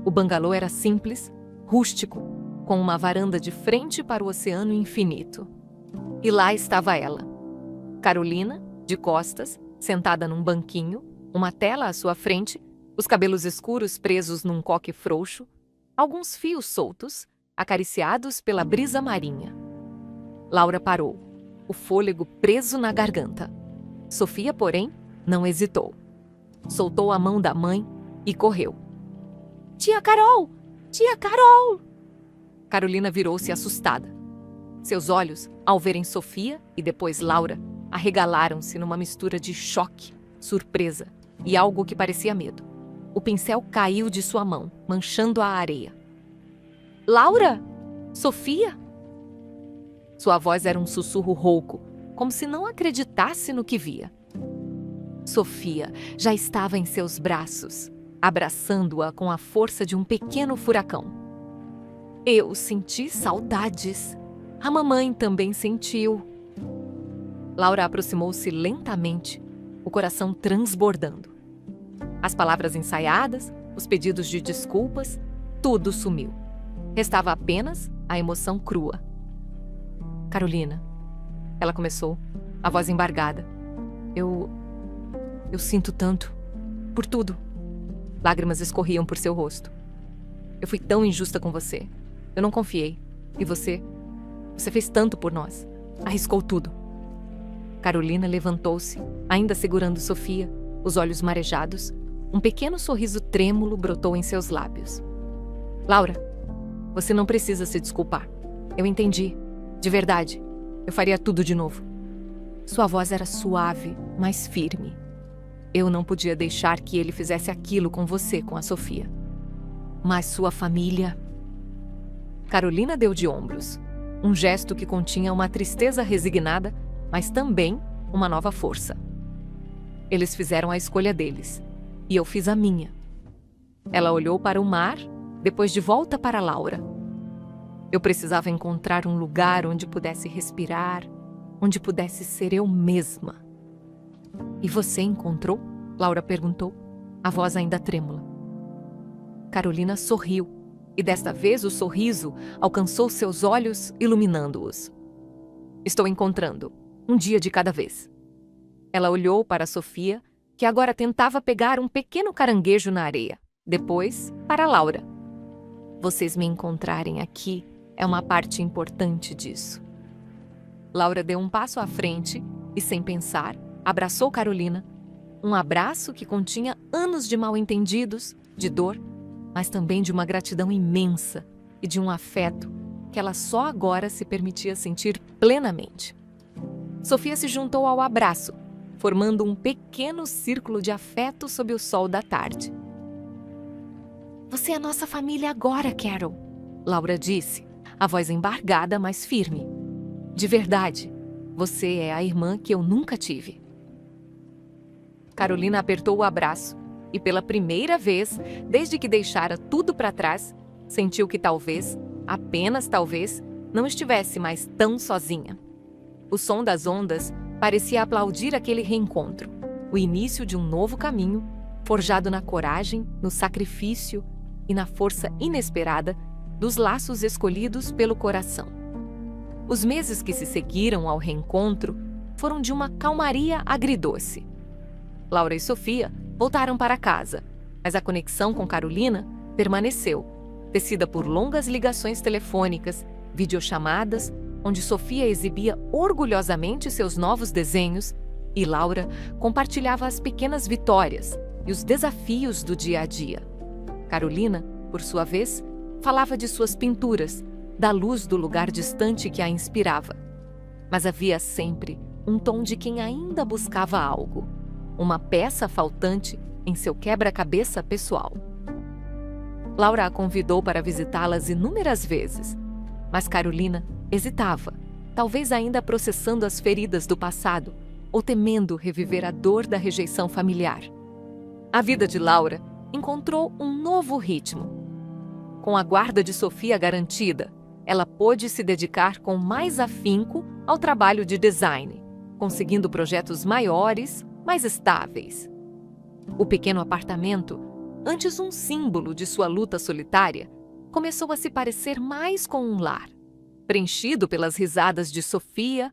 O bangalô era simples, rústico, com uma varanda de frente para o oceano infinito. E lá estava ela. Carolina, de costas, sentada num banquinho, uma tela à sua frente, os cabelos escuros presos num coque frouxo, alguns fios soltos, acariciados pela brisa marinha. Laura parou, o fôlego preso na garganta. Sofia, porém, não hesitou. Soltou a mão da mãe e correu. Tia Carol! Tia Carol! Carolina virou-se assustada. Seus olhos, ao verem Sofia e depois Laura, arregalaram-se numa mistura de choque, surpresa e algo que parecia medo. O pincel caiu de sua mão, manchando a areia. Laura? Sofia? Sua voz era um sussurro rouco, como se não acreditasse no que via. Sofia já estava em seus braços, abraçando-a com a força de um pequeno furacão. Eu senti saudades. A mamãe também sentiu. Laura aproximou-se lentamente, o coração transbordando. As palavras ensaiadas, os pedidos de desculpas, tudo sumiu. Restava apenas a emoção crua. Carolina, ela começou, a voz embargada. Eu sinto tanto. Por tudo. Lágrimas escorriam por seu rosto. Eu fui tão injusta com você. Eu não confiei. E você? Você fez tanto por nós. Arriscou tudo. Carolina levantou-se, ainda segurando Sofia, os olhos marejados. Um pequeno sorriso trêmulo brotou em seus lábios. Laura, você não precisa se desculpar. Eu entendi. De verdade. Eu faria tudo de novo. Sua voz era suave, mas firme. Eu não podia deixar que ele fizesse aquilo com você, com a Sofia. Mas sua família... Carolina deu de ombros. Um gesto que continha uma tristeza resignada, mas também uma nova força. Eles fizeram a escolha deles. E eu fiz a minha. Ela olhou para o mar, depois de volta para Laura. Eu precisava encontrar um lugar onde pudesse respirar, onde pudesse ser eu mesma. E você encontrou? Laura perguntou, a voz ainda trêmula. Carolina sorriu, e desta vez o sorriso alcançou seus olhos, iluminando-os. Estou encontrando, um dia de cada vez. Ela olhou para Sofia, que agora tentava pegar um pequeno caranguejo na areia. Depois, para Laura. Vocês me encontrarem aqui é uma parte importante disso. Laura deu um passo à frente e, sem pensar, abraçou Carolina. Um abraço que continha anos de mal-entendidos, de dor, mas também de uma gratidão imensa e de um afeto que ela só agora se permitia sentir plenamente. Sofia se juntou ao abraço, formando um pequeno círculo de afeto sob o sol da tarde. Você é a nossa família agora, Carol, Laura disse, a voz embargada, mas firme. De verdade, você é a irmã que eu nunca tive. Carolina apertou o abraço e, pela primeira vez, desde que deixara tudo para trás, sentiu que talvez, apenas talvez, não estivesse mais tão sozinha. O som das ondas parecia aplaudir aquele reencontro, o início de um novo caminho, forjado na coragem, no sacrifício e na força inesperada dos laços escolhidos pelo coração. Os meses que se seguiram ao reencontro foram de uma calmaria agridoce. Laura e Sofia voltaram para casa, mas a conexão com Carolina permaneceu, tecida por longas ligações telefônicas, videochamadas, onde Sofia exibia orgulhosamente seus novos desenhos e Laura compartilhava as pequenas vitórias e os desafios do dia a dia. Carolina, por sua vez, falava de suas pinturas, da luz do lugar distante que a inspirava. Mas havia sempre um tom de quem ainda buscava algo, uma peça faltante em seu quebra-cabeça pessoal. Laura a convidou para visitá-las inúmeras vezes, mas Carolina hesitava, talvez ainda processando as feridas do passado ou temendo reviver a dor da rejeição familiar. A vida de Laura encontrou um novo ritmo. Com a guarda de Sofia garantida, ela pôde se dedicar com mais afinco ao trabalho de design, conseguindo projetos maiores, mais estáveis. O pequeno apartamento, antes um símbolo de sua luta solitária, começou a se parecer mais com um lar, preenchido pelas risadas de Sofia,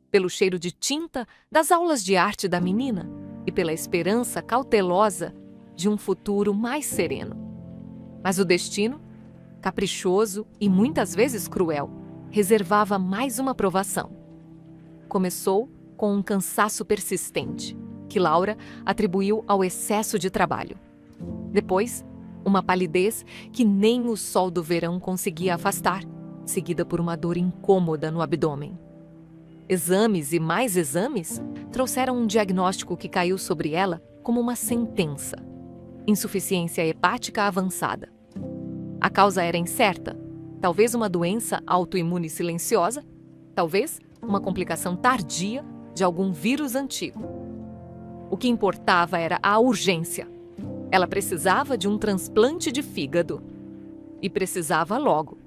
pelo cheiro de tinta das aulas de arte da menina e pela esperança cautelosa de um futuro mais sereno. Mas o destino, caprichoso e muitas vezes cruel, reservava mais uma provação. Começou com um cansaço persistente, que Laura atribuiu ao excesso de trabalho. Depois, uma palidez que nem o sol do verão conseguia afastar, seguida por uma dor incômoda no abdômen. Exames e mais exames trouxeram um diagnóstico que caiu sobre ela como uma sentença: insuficiência hepática avançada. A causa era incerta, talvez uma doença autoimune silenciosa, talvez uma complicação tardia de algum vírus antigo. O que importava era a urgência. Ela precisava de um transplante de fígado. E precisava logo.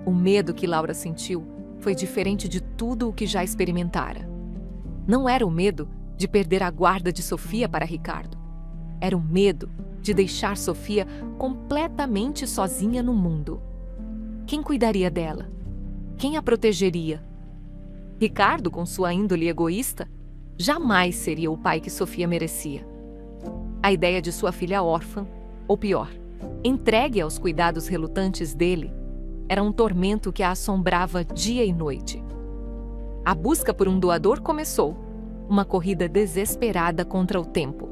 O medo que Laura sentiu foi diferente de tudo o que já experimentara. Não era o medo de perder a guarda de Sofia para Ricardo. Era o medo de deixar Sofia completamente sozinha no mundo. Quem cuidaria dela? Quem a protegeria? Ricardo, com sua índole egoísta, jamais seria o pai que Sofia merecia. A ideia de sua filha órfã, ou pior, entregue aos cuidados relutantes dele, era um tormento que a assombrava dia e noite. A busca por um doador começou, uma corrida desesperada contra o tempo.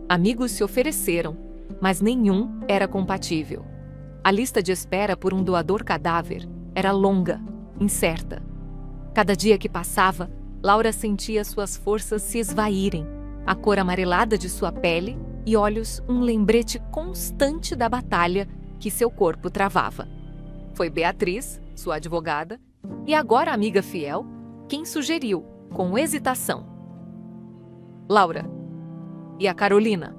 Amigos se ofereceram, mas nenhum era compatível. A lista de espera por um doador cadáver era longa, incerta. Cada dia que passava, Laura sentia suas forças se esvaírem, a cor amarelada de sua pele e olhos um lembrete constante da batalha que seu corpo travava. Foi Beatriz, sua advogada, e agora amiga fiel, quem sugeriu, com hesitação: Laura. E a Carolina?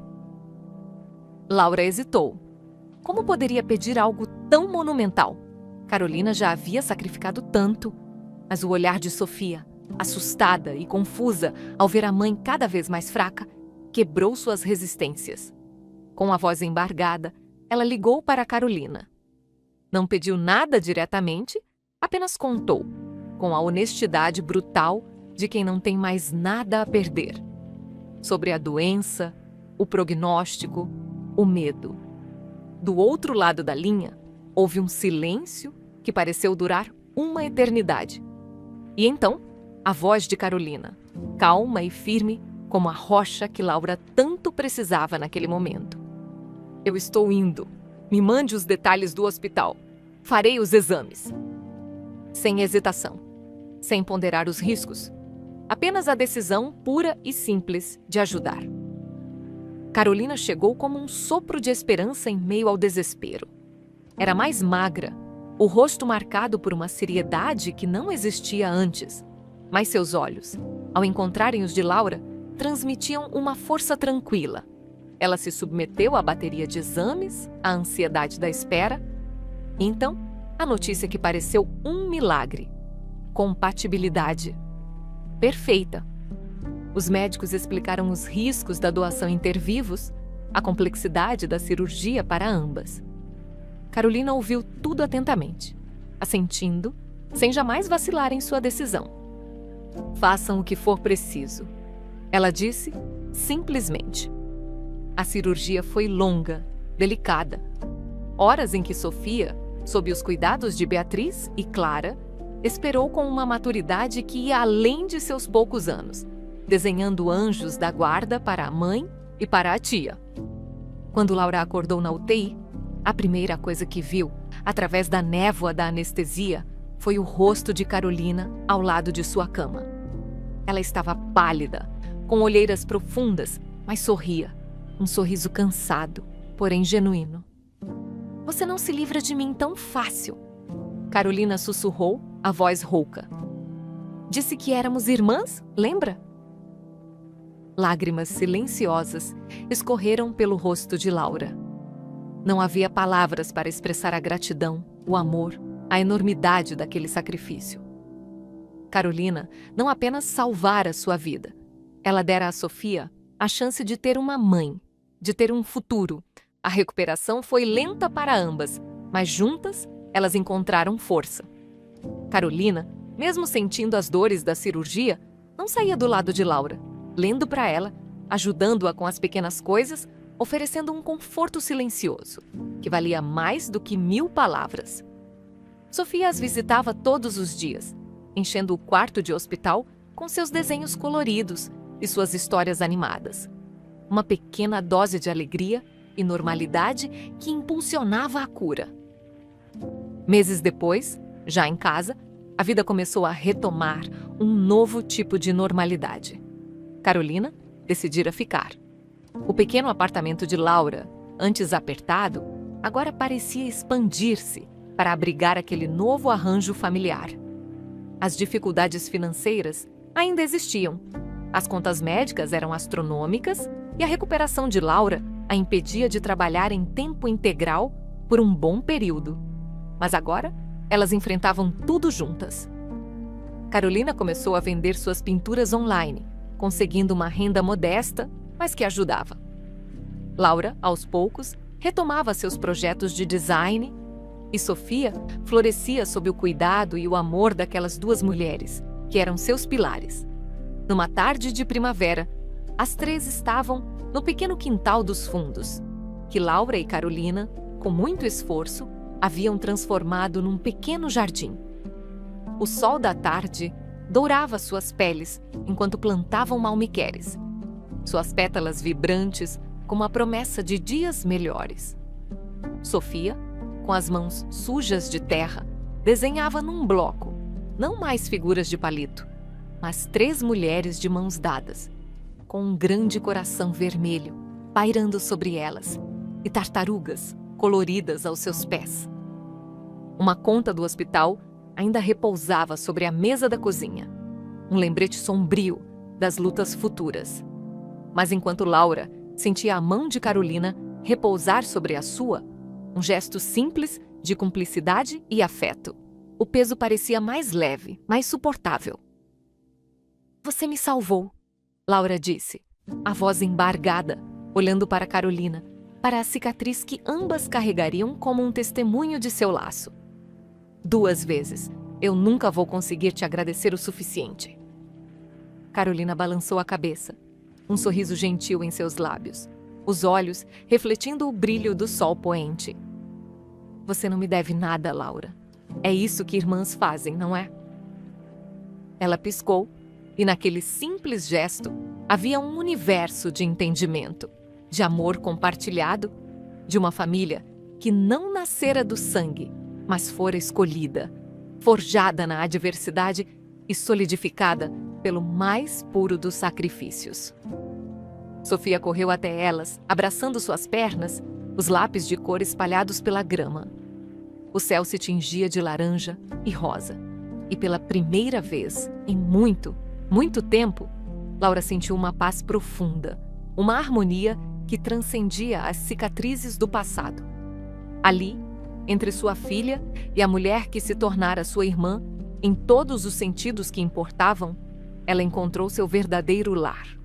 Laura hesitou. Como poderia pedir algo tão monumental? Carolina já havia sacrificado tanto, mas o olhar de Sofia, assustada e confusa ao ver a mãe cada vez mais fraca, quebrou suas resistências. Com a voz embargada, ela ligou para Carolina. Não pediu nada diretamente, apenas contou. com a honestidade brutal de quem não tem mais nada a perder. Sobre a doença, o prognóstico, o medo. Do outro lado da linha, houve um silêncio que pareceu durar uma eternidade. E então, a voz de Carolina, calma e firme como a rocha que Laura tanto precisava naquele momento. Eu estou indo. Me mande os detalhes do hospital. Farei os exames. Sem hesitação, sem ponderar os riscos. Apenas a decisão pura e simples de ajudar. Carolina chegou como um sopro de esperança em meio ao desespero. Era mais magra, o rosto marcado por uma seriedade que não existia antes. Mas seus olhos, ao encontrarem os de Laura, transmitiam uma força tranquila. Ela se submeteu à bateria de exames, à ansiedade da espera. Então, a notícia que pareceu um milagre. Compatibilidade. Perfeita. Os médicos explicaram os riscos da doação intervivos, a complexidade da cirurgia para ambas. Carolina ouviu tudo atentamente, assentindo, sem jamais vacilar em sua decisão. Façam o que for preciso. Ela disse simplesmente. A cirurgia foi longa, delicada. Horas em que Sofia, sob os cuidados de Beatriz e Clara, esperou com uma maturidade que ia além de seus poucos anos, desenhando anjos da guarda para a mãe e para a tia. Quando Laura acordou na UTI, a primeira coisa que viu, através da névoa da anestesia, foi o rosto de Carolina ao lado de sua cama. Ela estava pálida, com olheiras profundas, mas sorria. Um sorriso cansado, porém genuíno. Você não se livra de mim tão fácil. Carolina sussurrou, a voz rouca. Disse que éramos irmãs, lembra? Lágrimas silenciosas escorreram pelo rosto de Laura. Não havia palavras para expressar a gratidão, o amor, a enormidade daquele sacrifício. Carolina não apenas salvara sua vida. Ela dera a Sofia a chance de ter uma mãe, de ter um futuro. A recuperação foi lenta para ambas, mas juntas elas encontraram força. Carolina, mesmo sentindo as dores da cirurgia, não saía do lado de Laura, lendo para ela, ajudando-a com as pequenas coisas, oferecendo um conforto silencioso, que valia mais do que 1000 palavras. Sofia as visitava todos os dias, enchendo o quarto de hospital com seus desenhos coloridos e suas histórias animadas. Uma pequena dose de alegria e normalidade que impulsionava a cura. Meses depois, já em casa, a vida começou a retomar um novo tipo de normalidade. Carolina decidira ficar. O pequeno apartamento de Laura, antes apertado, agora parecia expandir-se para abrigar aquele novo arranjo familiar. As dificuldades financeiras ainda existiam. As contas médicas eram astronômicas e a recuperação de Laura a impedia de trabalhar em tempo integral por um bom período. Mas agora, elas enfrentavam tudo juntas. Carolina começou a vender suas pinturas online, conseguindo uma renda modesta, mas que ajudava. Laura, aos poucos, retomava seus projetos de design e Sofia florescia sob o cuidado e o amor daquelas duas mulheres, que eram seus pilares. Numa tarde de primavera, as três estavam no pequeno quintal dos fundos, que Laura e Carolina, com muito esforço, haviam transformado num pequeno jardim. O sol da tarde dourava suas peles enquanto plantavam malmequeres, suas pétalas vibrantes como a promessa de dias melhores. Sofia, com as mãos sujas de terra, desenhava num bloco, não mais figuras de palito, mas 3 mulheres de mãos dadas, com um grande coração vermelho pairando sobre elas e tartarugas coloridas aos seus pés. Uma conta do hospital ainda repousava sobre a mesa da cozinha, um lembrete sombrio das lutas futuras. Mas enquanto Laura sentia a mão de Carolina repousar sobre a sua, um gesto simples de cumplicidade e afeto, o peso parecia mais leve, mais suportável. Você me salvou, Laura disse, a voz embargada, olhando para Carolina, para a cicatriz que ambas carregariam como um testemunho de seu laço. 2 vezes, Eu nunca vou conseguir te agradecer o suficiente. Carolina balançou a cabeça, um sorriso gentil em seus lábios, os olhos refletindo o brilho do sol poente. Você não me deve nada, Laura. É isso que irmãs fazem, não é? Ela piscou, e naquele simples gesto havia um universo de entendimento, de amor compartilhado, de uma família que não nascera do sangue, mas fora escolhida, forjada na adversidade e solidificada pelo mais puro dos sacrifícios. Sofia correu até elas, abraçando suas pernas, os lápis de cor espalhados pela grama. O céu se tingia de laranja e rosa. E pela primeira vez, em muito, muito tempo, Laura sentiu uma paz profunda, uma harmonia que transcendia as cicatrizes do passado. Ali, entre sua filha e a mulher que se tornara sua irmã, em todos os sentidos que importavam, ela encontrou seu verdadeiro lar.